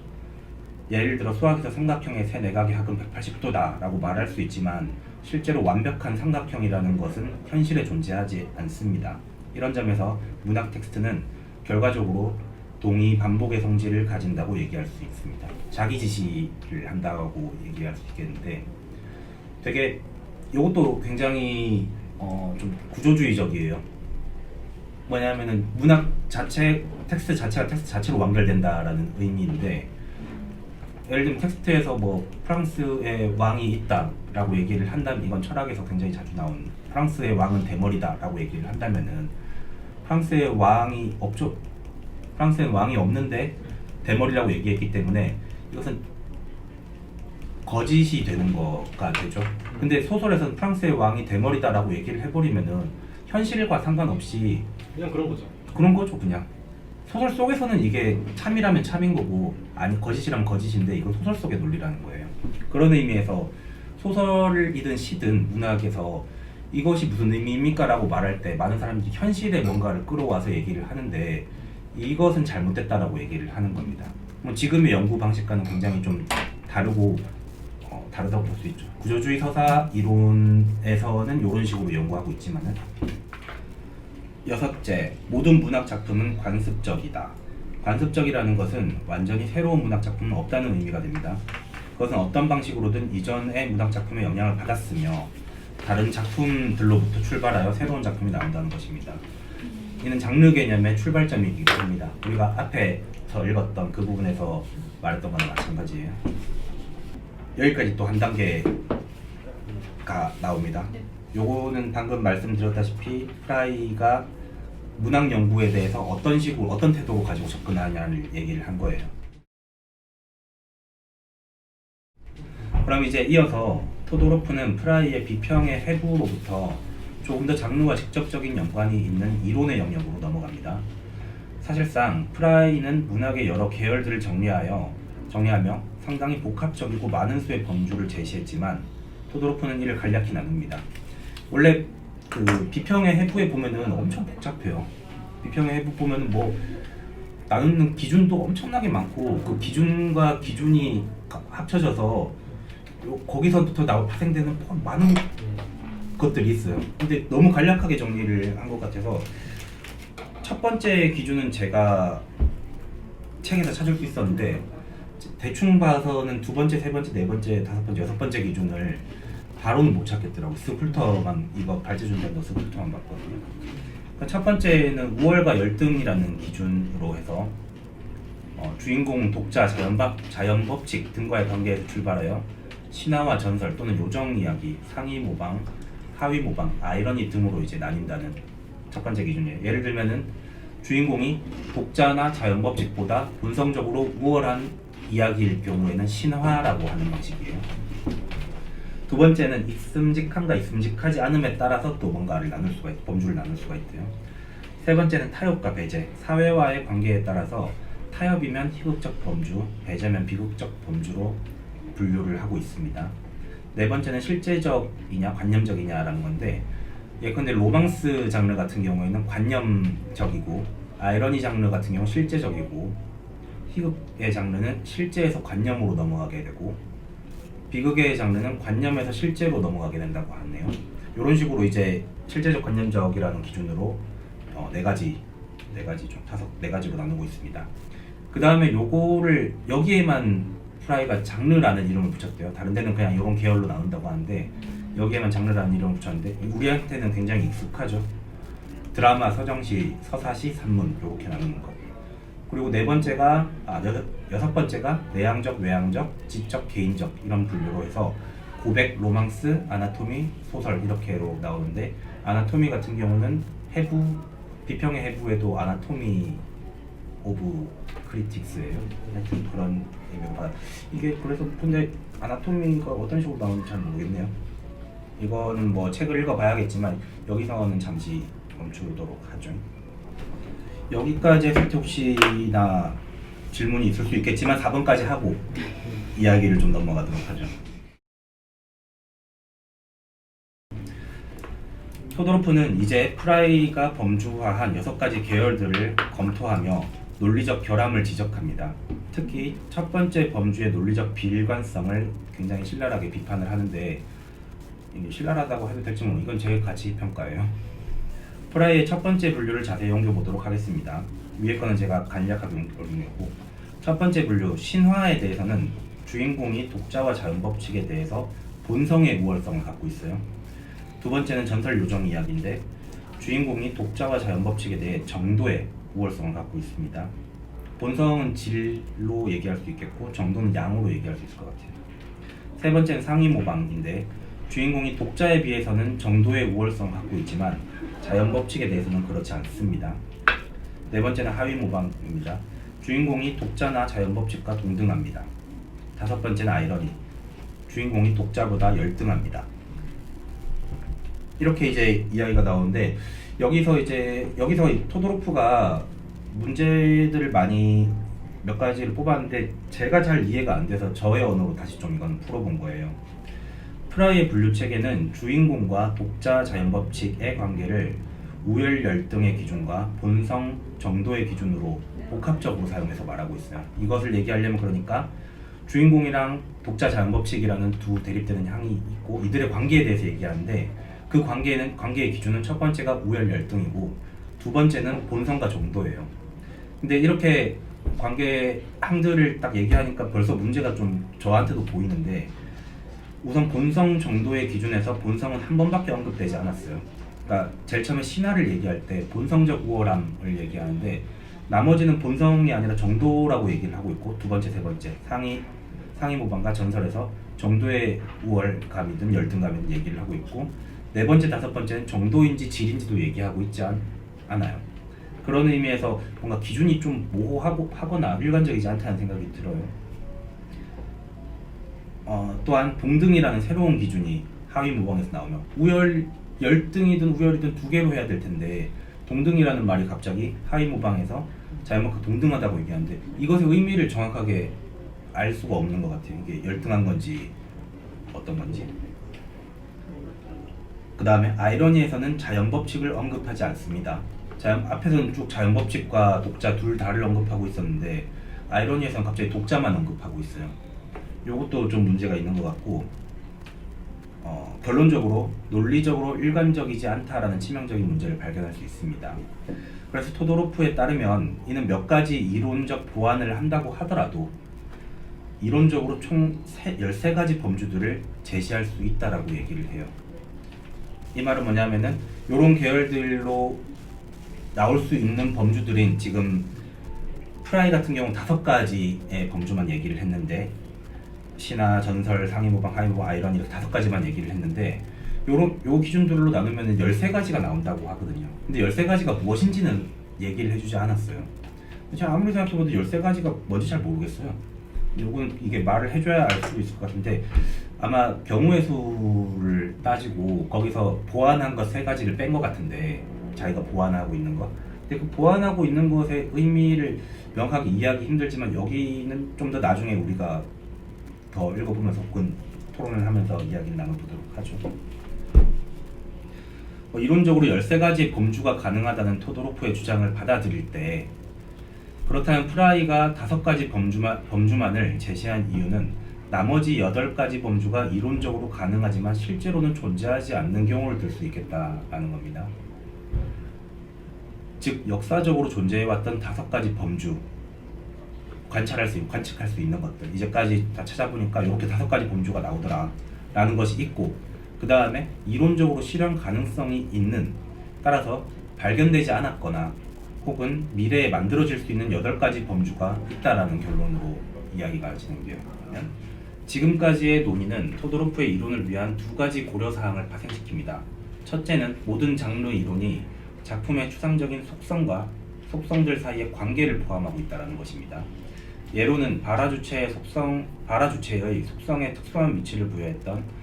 [SPEAKER 1] 예를 들어 수학에서 삼각형의 세 내각의 합은 180도다 라고 말할 수 있지만 실제로 완벽한 삼각형이라는 것은 현실에 존재하지 않습니다. 이런 점에서 문학 텍스트는 결과적으로 동의 반복의 성질을 가진다고 얘기할 수 있습니다. 자기 지시를 한다고 얘기할 수 있겠는데 되게 이것도 굉장히 좀 구조주의적이에요. 뭐냐면은 문학 자체, 텍스트 자체가 텍스트 자체로 완결된다라는 의미인데 예를 들면 텍스트에서 뭐 프랑스의 왕이 있다라고 얘기를 한다면 이건 철학에서 굉장히 자주 나온 프랑스의 왕은 대머리다라고 얘기를 한다면은 프랑스의 왕이 없죠. 프랑스에는 왕이 없는데 대머리라고 얘기했기 때문에 이것은 거짓이 되는 거가 되죠. 근데 소설에서는 프랑스의 왕이 대머리다라고 얘기를 해버리면은 현실과 상관없이
[SPEAKER 4] 그냥 그런 거죠.
[SPEAKER 1] 그런 거죠. 그냥 소설 속에서는 이게 참이라면 참인 거고 아니 거짓이라면 거짓인데 이건 소설 속의 논리라는 거예요. 그런 의미에서 소설이든 시든 문학에서 이것이 무슨 의미입니까? 라고 말할 때 많은 사람들이 현실에 뭔가를 끌어와서 얘기를 하는데 이것은 잘못됐다라고 얘기를 하는 겁니다. 뭐 지금의 연구 방식과는 굉장히 좀 다르고 다르다고 볼 수 있죠. 구조주의 서사 이론에서는 이런 식으로 연구하고 있지만은 여섯째, 모든 문학 작품은 관습적이다. 관습적이라는 것은 완전히 새로운 문학 작품은 없다는 의미가 됩니다. 그것은 어떤 방식으로든 이전의 문학 작품의 영향을 받았으며 다른 작품들로부터 출발하여 새로운 작품이 나온다는 것입니다. 이는 장르 개념의 출발점이기도 합니다. 우리가 앞에서 읽었던 그 부분에서 말했던 거나 마찬가지예요. 여기까지 또 한 단계가 나옵니다. 요거는 방금 말씀드렸다시피 프라이가 문학 연구에 대해서 어떤 식으로 어떤 태도로 가지고 접근하냐를 얘기를 한 거예요. 그럼 이제 이어서 토도로프는 프라이의 비평의 해부로부터 조금 더 장르와 직접적인 연관이 있는 이론의 영역으로 넘어갑니다. 사실상 프라이는 문학의 여러 계열들을 정리하며 상당히 복합적이고 많은 수의 범주를 제시했지만 토도로프는 이를 간략히 나눕니다. 원래 그 비평의 해부에 보면은 엄청 복잡해요. 비평의 해부 보면은 뭐 나누는 기준도 엄청나게 많고 그 기준과 기준이 합쳐져서 거기서부터 파생되는 많은 것들이 있어요. 근데 너무 간략하게 정리를 한 것 같아서 첫 번째 기준은 제가 책에서 찾을 수 있었는데 대충 봐서는 두 번째, 세 번째, 네 번째, 다섯 번째, 여섯 번째 기준을 바로는 못 찾겠더라고요. 스쿨터만 이거 발제준비한다고 스쿨터만 봤거든요. 첫 번째는 우월과 열등이라는 기준으로 해서 주인공, 독자, 자연법칙 등과의 관계에서 출발하여 신화와 전설 또는 요정 이야기, 상위 모방, 하위 모방, 아이러니 등으로 이제 나뉜다는 첫 번째 기준이에요. 예를 들면은 주인공이 독자나 자연법칙보다 본성적으로 우월한 이야기일 경우에는 신화라고 하는 방식이에요. 두 번째는 있음직함과 있음직하지 않음에 따라서 또 뭔가를 나눌 수가 범주를 나눌 수가 있대요. 세 번째는 타협과 배제, 사회와의 관계에 따라서 타협이면 희극적 범주, 배제면 비극적 범주로 분류를 하고 있습니다. 네 번째는 실제적이냐 관념적이냐라는 건데, 예컨대 로망스 장르 같은 경우에는 관념적이고, 아이러니 장르 같은 경우 실제적이고, 희극의 장르는 실제에서 관념으로 넘어가게 되고, 비극의 장르는 관념에서 실제로 넘어가게 된다고 하네요. 이런 식으로 이제 실제적 관념적이라는 기준으로 네 가지로 나누고 있습니다. 그 다음에 요거를 여기에만 프라이가 장르라는 이름을 붙였대요. 다른 데는 그냥 이런 계열로 나눈다고 하는데 여기에만 장르라는 이름을 붙였는데 우리한테는 굉장히 익숙하죠. 드라마, 서정시, 서사시, 산문 이렇게 나누는 거. 그리고 네 번째가 여섯 번째가 내향적, 외향적, 지적, 개인적 이런 분류로 해서 고백, 로망스, 아나토미, 소설 이렇게로 나오는데, 아나토미 같은 경우는 비평의 해부에도 아나토미 오브 크리틱스예요. 하여튼 그런 의미로 받아. 이게 그래서 근데 아나토미가 어떤 식으로 나오는지 잘 모르겠네요. 이거는 뭐 책을 읽어봐야겠지만 여기서는 잠시 멈추도록 하죠. 여기까지 했을 때 혹시나 질문이 있을 수 있겠지만 4번까지 하고 이야기를 좀 넘어가도록 하죠. 토도로프는 이제 프라이가 범주화한 6가지 계열들을 검토하며 논리적 결함을 지적합니다. 특히 첫 번째 범주의 논리적 비일관성을 굉장히 신랄하게 비판을 하는데, 이게 신랄하다고 해도 될지 모르겠는데 이건 제 가치 평가예요. 프라이의 첫 번째 분류를 자세히 옮겨보도록 하겠습니다. 위에 거는 제가 간략하게 옮겼고, 첫 번째 분류 신화에 대해서는 주인공이 독자와 자연법칙에 대해서 본성의 우월성을 갖고 있어요. 두 번째는 전설 요정 이야기인데 주인공이 독자와 자연법칙에 대해 정도의 우월성을 갖고 있습니다. 본성은 질로 얘기할 수 있겠고 정도는 양으로 얘기할 수 있을 것 같아요. 세 번째는 상위 모방인데 주인공이 독자에 비해서는 정도의 우월성을 갖고 있지만 자연법칙에 대해서는 그렇지 않습니다. 네 번째는 하위 모방입니다. 주인공이 독자나 자연법칙과 동등합니다. 다섯 번째는 아이러니. 주인공이 독자보다 열등합니다. 이렇게 이제 이야기가 나오는데 여기서 토도로프가 문제들을 많이 몇 가지를 뽑았는데 제가 잘 이해가 안 돼서 저의 언어로 다시 좀 이건 풀어본 거예요. 프라이의 분류 체계는 주인공과 독자 자연법칙의 관계를 우열 열등의 기준과 본성 정도의 기준으로 복합적으로 사용해서 말하고 있어요. 이것을 얘기하려면 그러니까 주인공이랑 독자 자연법칙이라는 두 대립되는 향이 있고 이들의 관계에 대해서 얘기하는데 그 관계의 기준은 첫 번째가 우열 열등이고 두 번째는 본성과 정도예요. 근데 이렇게 관계 항들을 딱 얘기하니까 벌써 문제가 좀 저한테도 보이는데, 우선 본성 정도의 기준에서 본성은 한 번밖에 언급되지 않았어요. 그러니까 제일 처음에 신화를 얘기할 때 본성적 우월함을 얘기하는데 나머지는 본성이 아니라 정도라고 얘기를 하고 있고, 두 번째, 세 번째 상위 모방과 전설에서 정도의 우월감이든 열등감이든 얘기를 하고 있고, 네 번째, 다섯 번째는 정도인지 질인지도 얘기하고 있지 않아요. 그런 의미에서 뭔가 기준이 좀 모호하거나 일관적이지 않다는 생각이 들어요. 또한 동등이라는 새로운 기준이 하위 모방에서 나오면 열등이든 우열이든 두 개로 해야 될 텐데 동등이라는 말이 갑자기 하위 모방에서 자연법과 동등하다고 얘기하는데 이것의 의미를 정확하게 알 수가 없는 것 같아요. 이게 열등한 건지 어떤 건지. 그 다음에 아이러니에서는 자연법칙을 언급하지 않습니다. 앞에서는 쭉 자연법칙과 독자 둘 다를 언급하고 있었는데 아이러니에서는 갑자기 독자만 언급하고 있어요. 이것도 좀 문제가 있는 것 같고, 결론적으로 논리적으로 일관적이지 않다라는 치명적인 문제를 발견할 수 있습니다. 그래서 토도로프에 따르면 이는 몇 가지 이론적 보완을 한다고 하더라도 이론적으로 총 13가지 범주들을 제시할 수 있다라고 얘기를 해요. 이 말은 뭐냐면은 이런 계열들로 나올 수 있는 범주들인 지금 프라이 같은 경우 5가지의 범주만 얘기를 했는데 신화, 전설, 상위 모방, 하위 모방, 아이러니 이렇게 5가지만 얘기를 했는데 요 기준들로 나누면 13가지가 나온다고 하거든요. 근데 13가지가 무엇인지는 얘기를 해주지 않았어요. 제가 아무리 생각해봐도 13가지가 뭔지 잘 모르겠어요. 요건 이게 말을 해줘야 알 수 있을 것 같은데 아마 경우의 수를 따지고 거기서 보완한 것 세 가지를 뺀 것 같은데 자기가 보완하고 있는 거. 근데 그 보완하고 있는 것의 의미를 명확하게 이해하기 힘들지만 여기는 좀 더 나중에 우리가 더 읽어보면서 혹은 토론을 하면서 이야기를 나눠보도록 하죠. 이론적으로 13가지 범주가 가능하다는 토도로프의 주장을 받아들일 때 그렇다면 프라이가 5가지 범주만을 제시한 이유는 나머지 8가지 범주가 이론적으로 가능하지만 실제로는 존재하지 않는 경우를 들 수 있겠다라는 겁니다. 즉 역사적으로 존재해왔던 5가지 범주 관측할 수 있는 것들 이제까지 다 찾아보니까 이렇게 5가지 범주가 나오더라 라는 것이 있고 그 다음에 이론적으로 실현 가능성이 있는 따라서 발견되지 않았거나 혹은 미래에 만들어질 수 있는 8가지 범주가 있다라는 결론으로 이야기가 진행되면 지금까지의 논의는 토도로프의 이론을 위한 2가지 고려사항을 파생시킵니다. 첫째는 모든 장르 이론이 작품의 추상적인 속성과 속성들 사이의 관계를 포함하고 있다는 것입니다. 예로는 바라 주체의 속성에 특수한 위치를 부여했던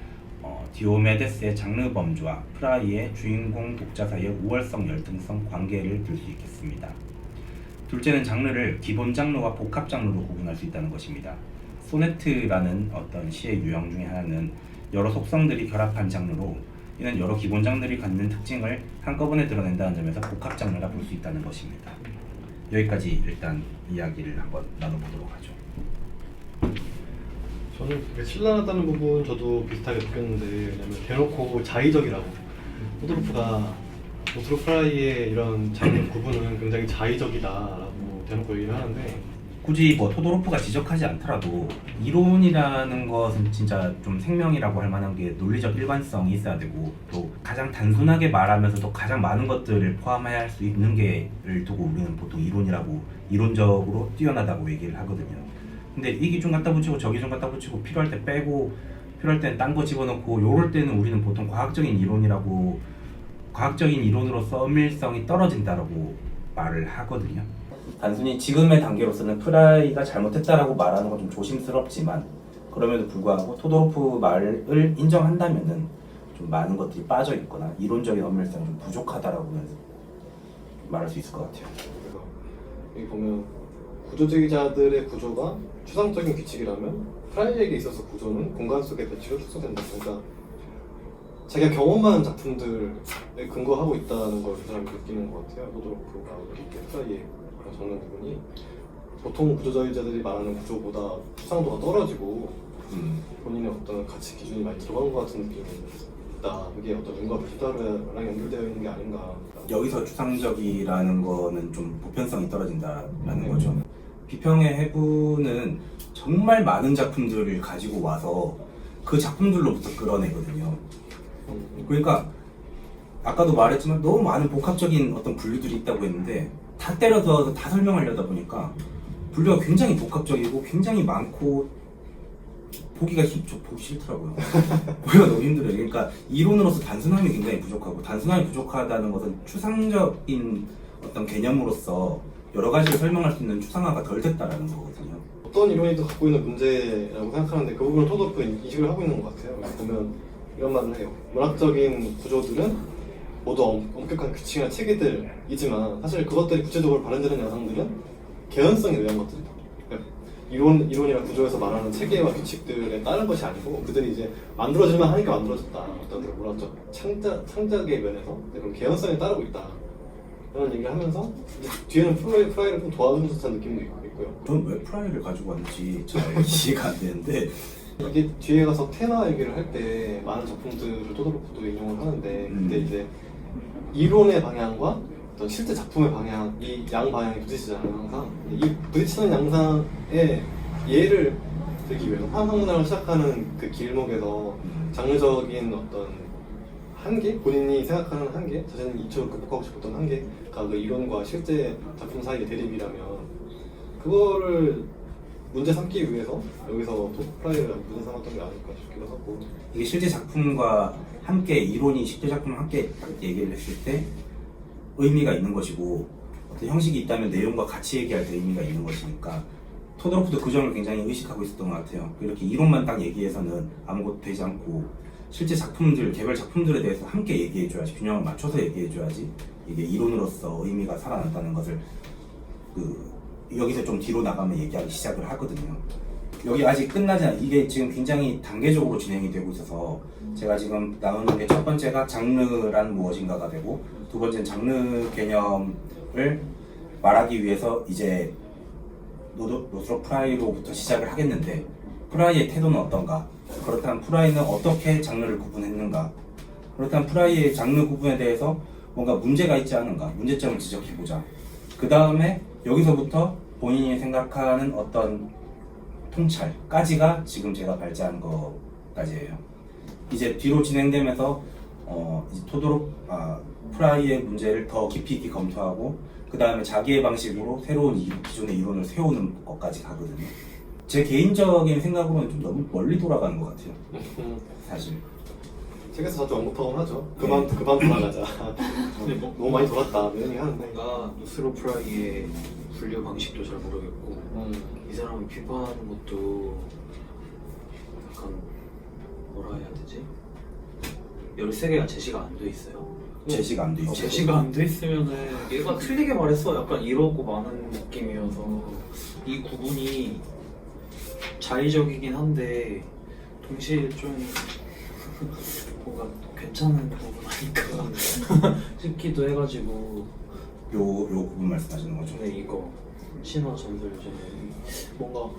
[SPEAKER 1] 디오메데스의 장르 범주와 프라이의 주인공 독자 사이의 우월성 열등성 관계를 들 수 있겠습니다. 둘째는 장르를 기본 장르와 복합 장르로 구분할 수 있다는 것입니다. 소네트라는 어떤 시의 유형 중에 하나는 여러 속성들이 결합한 장르로 이는 여러 기본 장르들이 갖는 특징을 한꺼번에 드러낸다는 점에서 복합 장르라 볼 수 있다는 것입니다. 여기까지 일단 이야기를 한번 나눠보도록 하죠.
[SPEAKER 4] 저는 그게 신랄하다는 부분 저도 비슷하게 느꼈는데 왜냐면 대놓고 자의적이라고 토도로프 프라이의 이런 장르 구분은 굉장히 자의적이다라고 대놓고 얘기를 하는데
[SPEAKER 1] 굳이 토도로프가 지적하지 않더라도 이론이라는 것은 진짜 좀 생명이라고 할 만한 게 논리적 일관성이 있어야 되고 또 가장 단순하게 말하면서도 가장 많은 것들을 포함해야 할 수 있는 게를 두고 우리는 보통 이론적으로 뛰어나다고 얘기를 하거든요. 근데 이 기준 갖다 붙이고 저 기준 갖다 붙이고 필요할 때 빼고 필요할 때는 딴 거 집어넣고 요럴 때는 우리는 보통 과학적인 이론으로서 엄밀성이 떨어진다라고 말을 하거든요. 단순히 지금의 단계로서는 프라이가 잘못했다라고 말하는 건 좀 조심스럽지만 그럼에도 불구하고 토도로프 말을 인정한다면은 좀 많은 것들이 빠져 있거나 이론적인 엄밀성이 좀 부족하다라고는 말할 수 있을 것 같아요.
[SPEAKER 4] 그래서 여기 보면 구조주의자들의 구조가 추상적인 규칙이라면 프라이에게 있어서 구조는 공간 속의 배치로 축소된다. 그러니까 자기가 경험한 작품들에 근거하고 있다는 걸 그 사람이 느끼는 것 같아요. 토도로프가 이렇게 프라이에 적는 부분이 보통 구조주의자들이 말하는 구조보다 추상도가 떨어지고 본인의 어떤 가치 기준이 많이 들어간 것 같은 느낌이 있다. 그게 어떤 윤곽 불사르랑 연결되어 있는 게 아닌가.
[SPEAKER 1] 여기서 추상적이라는 거는 좀 보편성이 떨어진다라는 거죠. 비평의 해부는 정말 많은 작품들을 가지고 와서 그 작품들로부터 끌어내거든요. 그러니까 아까도 말했지만 너무 많은 복합적인 어떤 분류들이 있다고 했는데 다 때려서 다 설명하려다 보니까 분류가 굉장히 복합적이고 굉장히 많고 보기 싫더라고요. 보기가 너무 힘들어요. 그러니까 이론으로서 단순함이 굉장히 부족하고 단순함이 부족하다는 것은 추상적인 어떤 개념으로서 여러 가지를 설명할 수 있는 추상화가 덜 됐다라는 거거든요.
[SPEAKER 4] 어떤 이론이든 갖고 있는 문제라고 생각하는데 그 부분을 토도로프 인식을 하고 있는 것 같아요. 보면 이런 말을 해요. 문학적인 구조들은 모두 엄격한 규칙이나 체계들이지만 사실 그것들이 구체적으로 발현되는 양상들은 개연성에 의한 것들이다. 이론이나 구조에서 말하는 체계와 규칙들에 따른 것이 아니고 그들이 이제 만들어질만 하니까 만들어졌다. 어떤 그런 문학적 창작의 면에서 그런 개연성에 따르고 있다. 이런 얘기를 하면서 이제 뒤에는 프라이를 좀 도와주는 듯한 느낌도 있고요.
[SPEAKER 1] 전 왜 프라이를 가지고 왔는지 잘 이해가 안 되는데
[SPEAKER 4] 이게 뒤에 가서 테마 얘기를 할 때 많은 작품들을 토도로프도 인용을 하는데 근데 이제 이론의 방향과 어떤 실제 작품의 방향 이 양 방향이 부딪히잖아요 항상. 이 부딪히는 양상의 예를 들기 위해서 화학문학을 시작하는 그 길목에서 장르적인 어떤 한계? 본인이 생각하는 한계? 자신이 이쪽을 극복하고 싶었던 한계가 그 이론과 실제 작품 사이의 대립이라면 그거를 문제 삼기 위해서 여기서 프라이를 문제 삼았던 게 아닐까 싶기도 하고
[SPEAKER 1] 이게 실제 작품과 함께 이론이 실제 작품과 함께 얘기를 했을 때 의미가 있는 것이고 어떤 형식이 있다면 내용과 같이 얘기할 때 의미가 있는 것이니까 토도로프도 그 점을 굉장히 의식하고 있었던 것 같아요. 이렇게 이론만 딱 얘기해서는 아무것도 되지 않고 실제 작품들, 개별 작품들에 대해서 함께 얘기해줘야지, 균형을 맞춰서 얘기해줘야지 이게 이론으로서 의미가 살아난다는 것을 여기서 좀 뒤로 나가면 얘기하기 시작을 하거든요. 여기 아직 끝나지 않아. 이게 지금 굉장히 단계적으로 진행이 되고 있어서 제가 지금 나누는 게 첫 번째가 장르란 무엇인가가 되고, 두 번째는 장르 개념을 말하기 위해서 이제 노스로 프라이로부터 시작을 하겠는데, 프라이의 태도는 어떤가? 그렇다면 프라이는 어떻게 장르를 구분했는가? 그렇다면 프라이의 장르 구분에 대해서 뭔가 문제가 있지 않은가? 문제점을 지적해보자. 그 다음에 여기서부터 본인이 생각하는 어떤 통찰까지가 지금 제가 발제한 것까지예요. 이제 뒤로 진행되면서 이제 프라이의 문제를 더 깊이 있게 검토하고, 그 다음에 자기의 방식으로 새로운 기존의 이론을 세우는 것까지 가거든요. 제 개인적인 생각으로는 좀 너무 멀리 돌아가는 것 같아요. 사실.
[SPEAKER 4] 책에서 자주 언급하곤 하죠. 그만 돌아가자. 너무 많이 돌았다 이런 얘기 하는데.
[SPEAKER 3] 뭔가 루스로 프라이의 분류 방식도 잘 모르겠고 이 사람이 비판하는 것도 약간 뭐라 해야 되지? 13개가 제시가 안 돼 있어요.
[SPEAKER 1] 제시가 안 돼 있어요.
[SPEAKER 3] 제시가 안 돼 있으면은 얘가 틀리게 말했어 약간 이러고 많은 느낌이어서 이 구분이 자의적이긴 한데 동시에 좀 뭔가 괜찮은 부분 아닐까 싶기도 해가지고
[SPEAKER 1] 요 부분 말씀하시는 거죠?
[SPEAKER 3] 근데 이거 신화 전설 중에 뭔가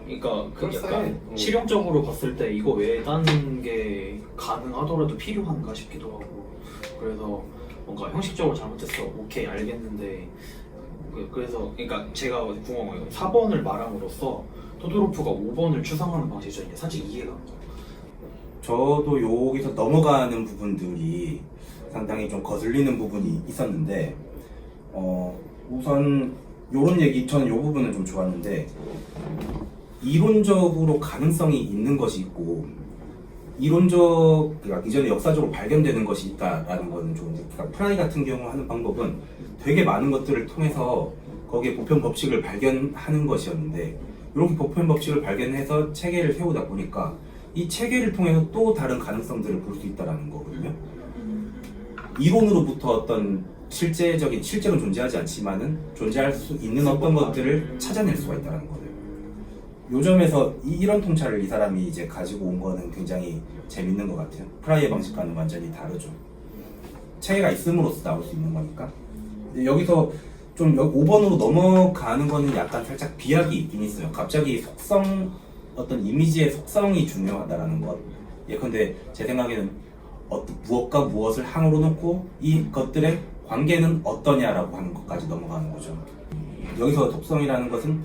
[SPEAKER 3] 그러니까 그
[SPEAKER 4] 그럴싸해.
[SPEAKER 3] 약간 실용적으로 봤을 때 이거 외에 다른 게 가능하더라도 필요한가 싶기도 하고 그래서 뭔가 형식적으로 잘못했어 오케이 알겠는데 그래서 그러니까 제가 궁금한 거예요. 4번을 말함으로써 토도로프가 5번을 추상하는 방식이 저는 사실 이해가 안 가요.
[SPEAKER 1] 저도 여기서 넘어가는 부분들이 상당히 좀 거슬리는 부분이 있었는데 우선 요런 얘기 저는 요 부분은 좀 좋았는데 이론적으로 가능성이 있는 것이 있고 그러니까 이전에 역사적으로 발견되는 것이 있다라는 거는 좋은데 그러니까 프라이 같은 경우 하는 방법은 되게 많은 것들을 통해서 거기에 보편 법칙을 발견하는 것이었는데 이렇게 보편 법칙을 발견해서 체계를 세우다 보니까 이 체계를 통해서 또 다른 가능성들을 볼 수 있다는 거거든요. 이론으로부터 어떤 실제로 존재하지 않지만은 존재할 수 있는 어떤 것들을 찾아낼 수가 있다는 거예요. 요 점에서 이런 통찰을 이 사람이 이제 가지고 온 거는 굉장히 재밌는 것 같아요. 프라이의 방식과는 완전히 다르죠. 체계가 있음으로써 나올 수 있는 거니까. 근데 여기서 좀 5번으로 넘어가는 거는 약간 살짝 비약이 있긴 있어요. 갑자기 어떤 이미지의 속성이 중요하다라는 것. 예컨대 제 생각에는 무엇과 무엇을 항으로 놓고 이 것들의 관계는 어떠냐라고 하는 것까지 넘어가는 거죠. 여기서 속성이라는 것은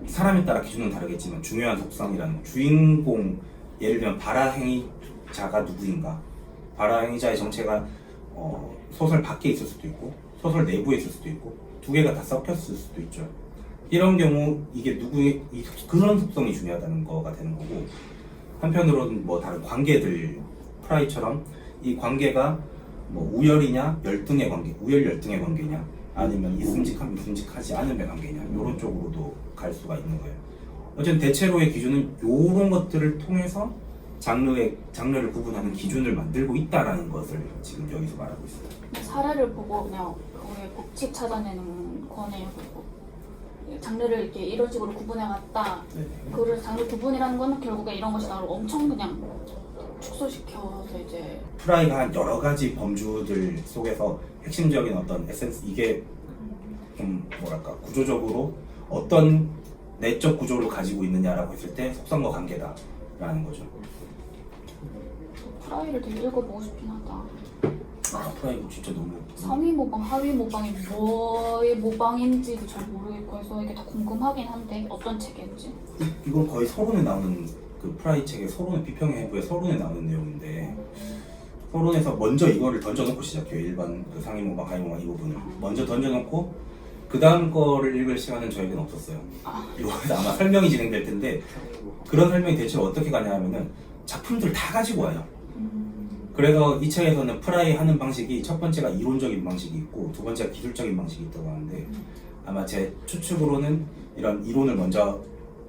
[SPEAKER 1] 사람에 따라 기준은 다르겠지만 중요한 속성이라는 주인공 예를 들면 발화행위자가 누구인가 발화행위자의 정체가 소설 밖에 있을 수도 있고 소설 내부에 있을 수도 있고 두 개가 다 섞였을 수도 있죠. 이런 경우 이게 그런 속성이 중요하다는 거가 되는 거고 한편으로는 뭐 다른 관계들 프라이처럼 이 관계가 뭐 우열이냐 열등의 관계 우열 열등의 관계냐 아니면 있음직한 믿음직하지 않음의 관계냐 이런 쪽으로도 갈 수가 있는 거예요. 어쨌든 대체로의 기준은 이런 것들을 통해서 장르를 구분하는 기준을 만들고 있다라는 것을 지금 여기서 말하고 있어요.
[SPEAKER 2] 사례를 보고 그냥 거기에 법칙 찾아내는 거네요. 그리고 장르를 이렇게 이런 식으로 구분해왔다. 그래서 장르 구분이라는 거는 결국에 이런 것이 나를 엄청 그냥 축소시켜서 이제
[SPEAKER 1] 프라이가 한 여러 가지 범주들 속에서 핵심적인 어떤 에센스 이게 좀 뭐랄까 구조적으로 어떤 내적 구조를 가지고 있느냐라고 했을 때 속성과 관계다라는 거죠.
[SPEAKER 2] 프라이를 되게 읽어보고 싶긴 하다.
[SPEAKER 1] 프라이 진짜 너무
[SPEAKER 2] 상위 모방, 하위 모방이 뭐의 모방인지도 잘 모르겠고 해서 이게 더 궁금하긴 한데 어떤 책인지.
[SPEAKER 1] 이건 거의 서론에 나오는 그 프라이 책의 서론의 비평의 해부의 서론에 나오는 내용인데 서론에서 먼저 이거를 던져놓고 시작해요. 일반 그 상위 모방, 하위 모방 이 부분을 먼저 던져놓고 그 다음 거를 읽을 시간은 저에게는 없었어요. 이거에서 아마 설명이 진행될 텐데 그런 설명이 대체 어떻게 가냐 하면은 작품들 다 가지고 와요. 그래서 이 책에서는 프라이 하는 방식이 첫 번째가 이론적인 방식이 있고 두 번째가 기술적인 방식이 있다고 하는데 아마 제 추측으로는 이런 이론을 먼저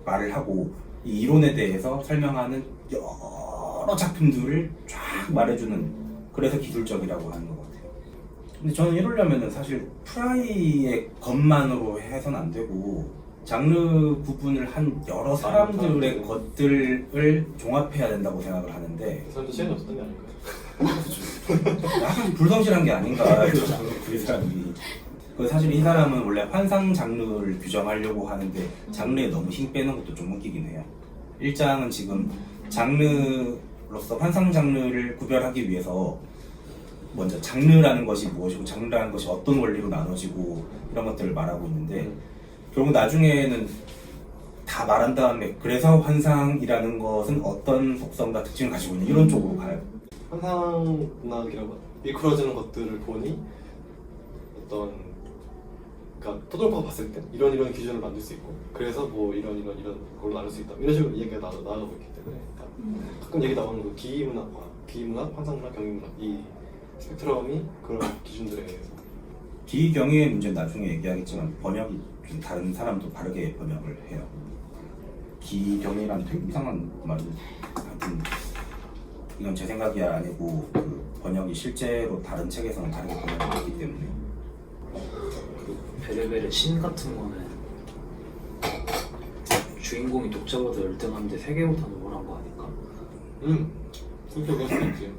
[SPEAKER 1] 말을 하고 이 이론에 대해서 설명하는 여러 작품들을 쫙 말해주는, 그래서 기술적이라고 하는 것 같아요. 근데 저는 이러려면은 사실 프라이의 것만으로 해서는 안 되고 장르 구분을 한 여러 사람들의 것들을 종합해야 된다고 생각을 하는데,
[SPEAKER 4] 그 사람도 시간이 없었던 게 아닐까요?
[SPEAKER 1] 약간 불성실한 게 아닌가 그 사람이. 사실 이 사람은 원래 환상 장르를 규정하려고 하는데 장르에 너무 힘 빼는 것도 좀 웃기긴 해요. 일장은 지금 장르로서 환상 장르를 구별하기 위해서 먼저 장르라는 것이 무엇이고 장르라는 것이 어떤 원리로 나눠지고 이런 것들을 말하고 있는데, 결국 나중에는 다 말한 다음에 그래서 환상이라는 것은 어떤 속성과 특징을 가지고 있는 이런 쪽으로 가요.
[SPEAKER 4] 환상 문학이라고 일컬어지는 것들을 보니 어떤, 그러니까 토돌코가 봤을 때 이런 기준을 만들 수 있고, 그래서 뭐 이런 걸로 나눌 수 있다, 이런 식으로 얘기가 나가고 있기 때문에 가끔 얘기 나오는 그 기문학과, 기문학, 환상문학, 경이문학 이 스펙트럼이 그런 기준들에 의해서
[SPEAKER 1] 기경의 문제는 나중에 얘기하겠지만 번역이 좀 다른 사람도 다르게 번역을 해요. 기경이라는 되게 이상한 말을, 하여튼 이건 제 생각이 아니고 그 번역이 실제로 다른 책에서는 다르게 번역을 했기 때문에.
[SPEAKER 5] 그 베레벨의 신 같은 거는 주인공이 독자보다 열등한데 세계보다 우월한 거 아닐까?
[SPEAKER 4] 그렇게 볼 수도 있지.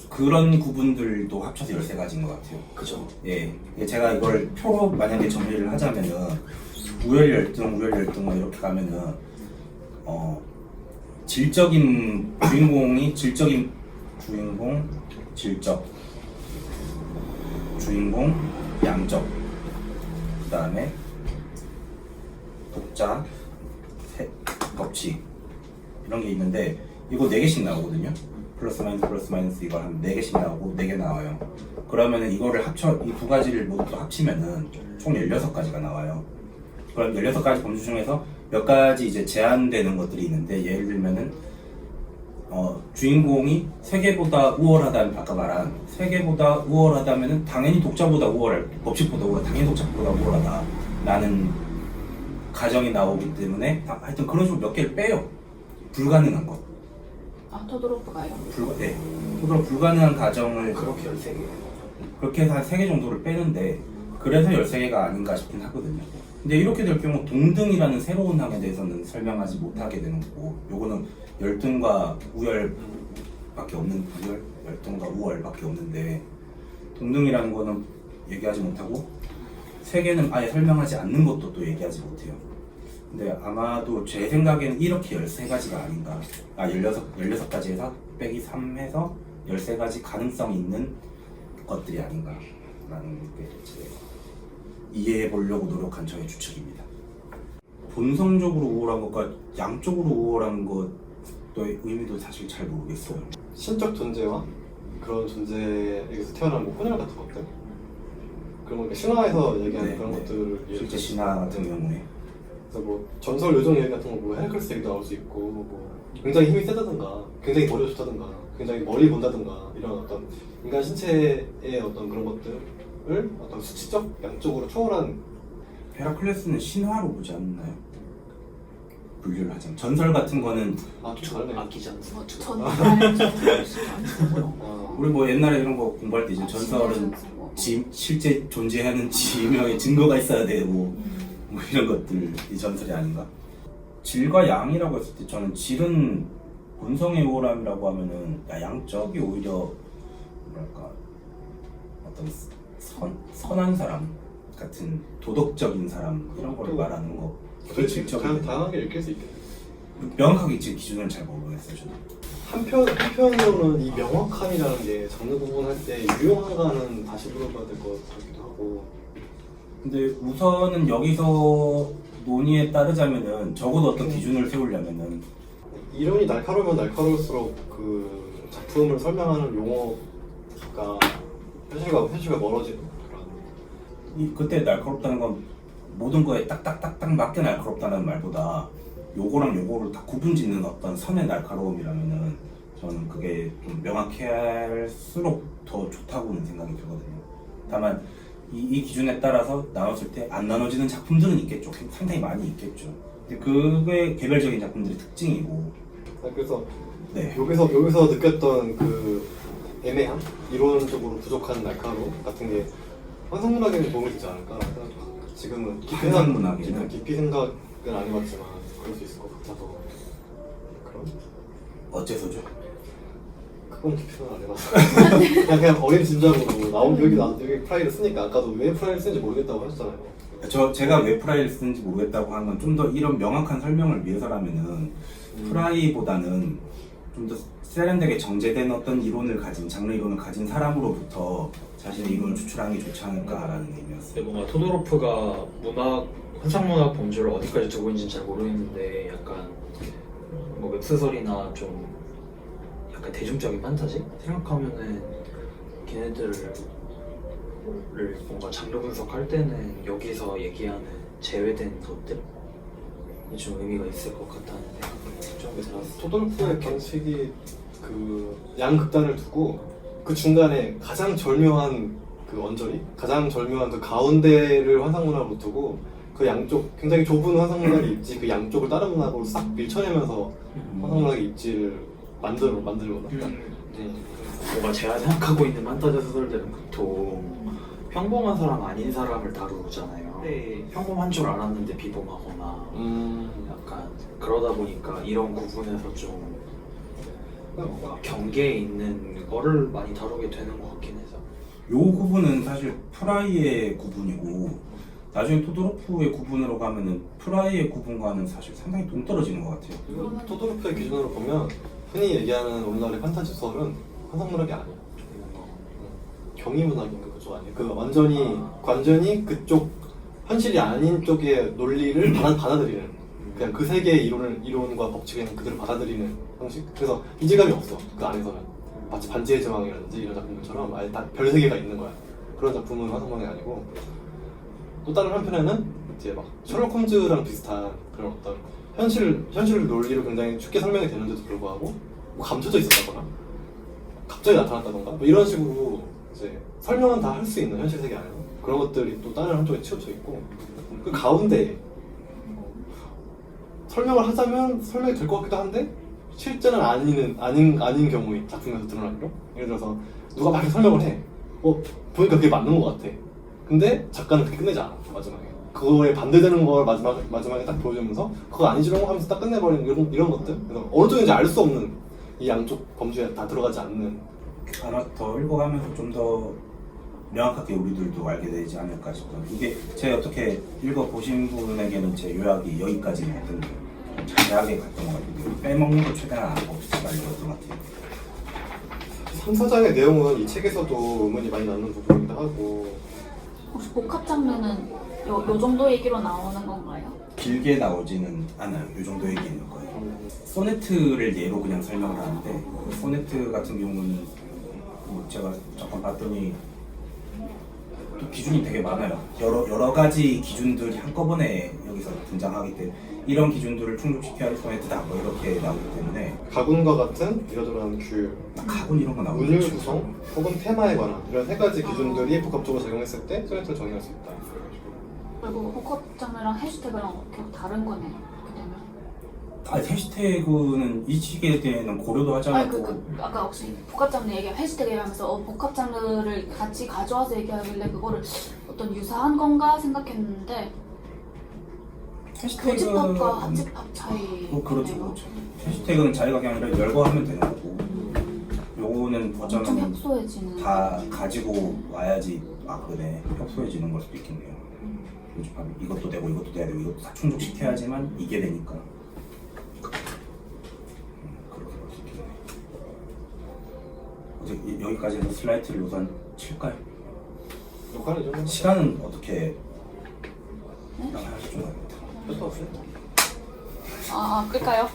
[SPEAKER 1] 그런 구분들도 합쳐서 13가지인 것 같아요.
[SPEAKER 5] 그죠?
[SPEAKER 1] 예, 제가 이걸 표로 만약에 정리를 하자면은 우열열등 뭐 이렇게 가면은 질적인 주인공이 질적인 주인공, 질적 주인공, 양적, 그 다음에 독자, 법칙 이런 게 있는데, 이거 4개씩 나오거든요. 플러스 마이너스 이걸 한 4개씩 나오고 4개 나와요. 그러면은 이거를 합쳐, 이 두 가지를 모두 또 합치면은 총 16가지가 나와요. 그럼 16가지 범주 중에서 몇 가지 이제 제한되는 것들이 있는데, 예를 들면은 주인공이 세계보다 우월하다면, 아까 말한 세계보다 우월하다면은 당연히 독자보다 우월할, 법칙보다 우월, 당연히 독자보다 우월하다라는 가정이 나오기 때문에 하여튼 그런 식으로 몇 개를 빼요. 불가능한 것.
[SPEAKER 2] 아, 토도로프가요?
[SPEAKER 1] 네. 그런 불가능한 가정을
[SPEAKER 5] 그렇게 13개.
[SPEAKER 1] 그렇게 해서 한 3개 정도를 빼는데, 그래서 13개가 아닌가 싶긴 하거든요. 근데 이렇게 될 경우 동등이라는 새로운 항에 대해서는 설명하지 못하게 되는 거고, 요거는 열등과 우열밖에 없는, 열등과 우월밖에 없는데, 동등이라는 거는 얘기하지 못하고 3개는 아예 설명하지 않는 것도 또 얘기하지 못해요. 근데 아마도 제 생각에는 이렇게 13가지가 아닌가, 16가지에서 빼기 3 해서 13가지 가능성이 있는 것들이 아닌가 라는 게 제 이해해 보려고 노력한 저의 추측입니다. 본성적으로 우월한 것과 양쪽으로 우월한 것의 의미도 사실 잘 모르겠어요.
[SPEAKER 4] 신적 존재와 그런 존재에게서 태어난 뭐 혼혈 같은 것들, 그런 거 신화에서 얘기하는
[SPEAKER 1] 네,
[SPEAKER 4] 그런
[SPEAKER 1] 네.
[SPEAKER 4] 것들을
[SPEAKER 1] 실제 신화 같은 경우에
[SPEAKER 4] 그래서 뭐 전설 요정 얘기 같은 거 보면 헤라클레스 얘기도 나올 수 있고, 뭐 굉장히 힘이 세다든가 굉장히 머리가 좋다든가 굉장히 멀리 본다든가, 이런 어떤 인간 신체의 어떤 그런 것들을 어떤 수치적 양쪽으로 초월한,
[SPEAKER 1] 헤라클레스는 신화로 보지 않나요? 분류를 하자면 전설 같은 거는
[SPEAKER 4] 좀
[SPEAKER 5] 저
[SPEAKER 4] 다르네.
[SPEAKER 5] 아끼지 않습니다.
[SPEAKER 4] 아,
[SPEAKER 1] 우리 뭐 옛날에 이런 거 공부할 때 이제 전설은 실제 존재하는 지명의 증거가 있어야 되고 뭐 이런 것들이 전설이 아닌가? 질과 양이라고 했을 때 저는 질은 본성의 우월함이라고 하면은 양적이 오히려 뭐랄까 어떤 선한 사람 같은 도덕적인 사람 이런 걸 말하는 거. 그게 질적인
[SPEAKER 4] 다양하게 읽힐 수 있겠네.
[SPEAKER 1] 명확하게 지금 기준을 잘 모르겠어요 저는.
[SPEAKER 4] 한편으로는 이 명확함이라는 게 장르 구분할 때 유용한가는 다시 물어봐야 될 것 같기도 하고.
[SPEAKER 1] 근데 우선은 여기서 논의에 따르자면은 적어도 어떤 기준을 세우려면은
[SPEAKER 4] 이론이 날카로우면 날카로울수록 그 작품을 설명하는 용어가 현실과 멀어지는 그런.
[SPEAKER 1] 그때 날카롭다는 건 모든 거에 딱딱딱딱 맞게 날카롭다는 말보다 요거랑 요거를 다 구분짓는 어떤 선의 날카로움이라면은 저는 그게 좀 명확할수록 더 좋다고는 생각이 들거든요. 다만 이 기준에 따라서 나눴을 때 안 나눠지는 작품들은 있겠죠. 상당히 많이 있겠죠. 근데 그게 개별적인 작품들의 특징이고.
[SPEAKER 4] 그래서
[SPEAKER 1] 네.
[SPEAKER 4] 여기서 느꼈던 그 애매함, 이론적으로 부족한 날카로움 같은 게 환상문학에는 도움이 되지 않을까. 지금은
[SPEAKER 1] 환상문학에는?
[SPEAKER 4] 깊이 생각은 안 해봤지만 그럴 수 있을 것 같아서. 그럼
[SPEAKER 1] 어째서죠?
[SPEAKER 4] 그건 깊이 생각 안 해봤어. 그냥 어림짐작으로 여기 프라이를 쓰니까 아까도 왜 프라이를 쓰는지 모르겠다고 하셨잖아요.
[SPEAKER 1] 제가 왜 프라이를 쓰는지 모르겠다고 하는 건 좀 더 이런 명확한 설명을 위해서라면은 프라이보다는 좀 더 세련되게 정제된 어떤 이론을 가진 장르 이론을 가진 사람으로부터 자신의 이론을 추출하는 게 좋지 않을까라는 의미였어요.
[SPEAKER 3] 근데 뭔가 토도로프가 환상문학 범주를 어디까지 두고 있는지는 잘 모르겠는데 약간 뭐 웹소설이나 좀 약간 대중적인 판타지 생각하면은 걔네들을 뭔가 장르 분석할 때는 여기서 얘기하는 제외된 것들이 좀 의미가 있을 것 같다는 생각이 좀 들었어요.
[SPEAKER 4] 토돌프의 방식이 그 양극단을 두고 그 중간에 가장 절묘한 그 언저리, 가장 절묘한 그 가운데를 환상문학으로 두고 그 양쪽 굉장히 좁은 환상문학의 입지 그 양쪽을 다른 문학으로 싹 밀쳐내면서 환상문학의 입지를 만들거나.
[SPEAKER 3] 뭔가 제가 생각하고 있는 판타지 소설들은 보통 평범한 사람 아닌 사람을 다루잖아요. 근데 평범한 줄 알았는데 비범하거나 약간 그러다 보니까 이런 구분에서 좀 뭔가 경계에 있는 거를 많이 다루게 되는 것 같긴 해서.
[SPEAKER 1] 요 구분은 사실 프라이의 구분이고 나중에 토도로프의 구분으로 가면은 프라이의 구분과는 사실 상당히 동떨어지는 것 같아요.
[SPEAKER 4] 토돌프의 기준으로 보면 흔히 얘기하는 오늘날의 판타지 소설은 환상문학이 아니야. 경이문학인가 그쪽 아니에요. 그 완전히 그쪽 현실이 아닌 쪽의 논리를 받아들이는 그냥 그 세계의 이론과 법칙을 그냥 그대로 받아들이는 형식. 그래서 이질감이 없어. 그 안에서는 마치 반지의 제왕이라든지 이런 작품들처럼 아예 다 별 세계가 있는 거야. 그런 작품은 환상문학이 아니고 또 다른 한편에는 이제 막 셜록 홈즈랑 비슷한 그런 어떤 현실 논리로 굉장히 쉽게 설명이 되는데도 불구하고 뭐 감춰져 있었다거나 갑자기 나타났다던가 뭐 이런 식으로 이제 설명은 다 할 수 있는 현실 세계 안에서 그런 것들이 또 다른 한쪽에 치우쳐 있고 그 가운데 설명을 하자면 설명이 될 것 같기도 한데 실제는 아닌 경우의 작품에서 드러나기로 예를 들어서 누가 막 설명을 해 보니까 그게 맞는 것 같아 근데 작가는 그렇게 끝내지 않아 마지막에 그거에 반대되는 걸 마지막에 딱 보여주면서 그거 아니지롱 하면서 딱 끝내버리는 이런 것들 그래서 어느 쪽인지 알 수 없는 이 양쪽 범주에 다 들어가지 않는
[SPEAKER 1] 아마 더 읽어가면서 좀 더 명확하게 우리들도 알게 되지 않을까 싶어요. 이게 제가 어떻게 읽어보신 분에게는 제 요약이 여기까지였던 자세하게 갔던 것 같아요. 빼먹는 걸 최대한 없이 말렸던 것 같아요.
[SPEAKER 4] 3, 4장의 내용은 이 책에서도 의문이 많이 나는 부분이기도 하고
[SPEAKER 2] 혹시 복합 장르는 요 정도 얘기로 나오는 건가요?
[SPEAKER 1] 길게 나오지는 않아요. 이 정도 얘기인 거예요. 소네트를 예로 그냥 설명을 하는데 소네트 같은 경우는 뭐 제가 잠깐 봤더니 또 기준이 되게 많아요. 여러 가지 기준들이 한꺼번에 여기서 등장하기 때문에 이런 기준들을 충족시켜야 할 소네트다 뭐 이렇게 나오기 때문에
[SPEAKER 4] 가군과 같은 이러저러한 규율,
[SPEAKER 1] 가군 이런 거 나오죠.
[SPEAKER 4] 운율 구성 혹은 테마에 관한 이런 세 가지 기준들이 복합적으로 작용했을 때 소네트를 정의할 수 있다.
[SPEAKER 2] 그리고 복합 장르랑 해시태그랑 계속 다른 거네. 그렇게 되면.
[SPEAKER 1] 해시태그는 이 시기에 대해는 고려도 하지
[SPEAKER 2] 아니
[SPEAKER 1] 않았고
[SPEAKER 2] 아까 혹시 복합 장르 해시태그 얘기하면서 복합 장르를 같이 가져와서 얘기하길래 그거를 어떤 유사한 건가 생각했는데 교집합과 합집합 차이.
[SPEAKER 1] 그렇죠. 해시태그는 자기가 그냥 열거하면 되는 거고 요거는
[SPEAKER 2] 엄청
[SPEAKER 1] 버전은
[SPEAKER 2] 협소해지는.
[SPEAKER 1] 다 가지고 와야지 그러네 협소해지는 걸 수도 있겠네요. 교집합이 이것도 되고 이것도 돼야 되고 이것도 다 충족시켜야지만 이게 되니까 그렇게 볼 수 있겠네. 어제 여기까지 해서 슬라이트를 우선 칠까요?
[SPEAKER 4] 역할이죠.
[SPEAKER 1] 시간은 어떻게
[SPEAKER 2] 네?
[SPEAKER 1] 하실 줄 알겠다.
[SPEAKER 4] 할수 없어요.
[SPEAKER 2] 끌까요?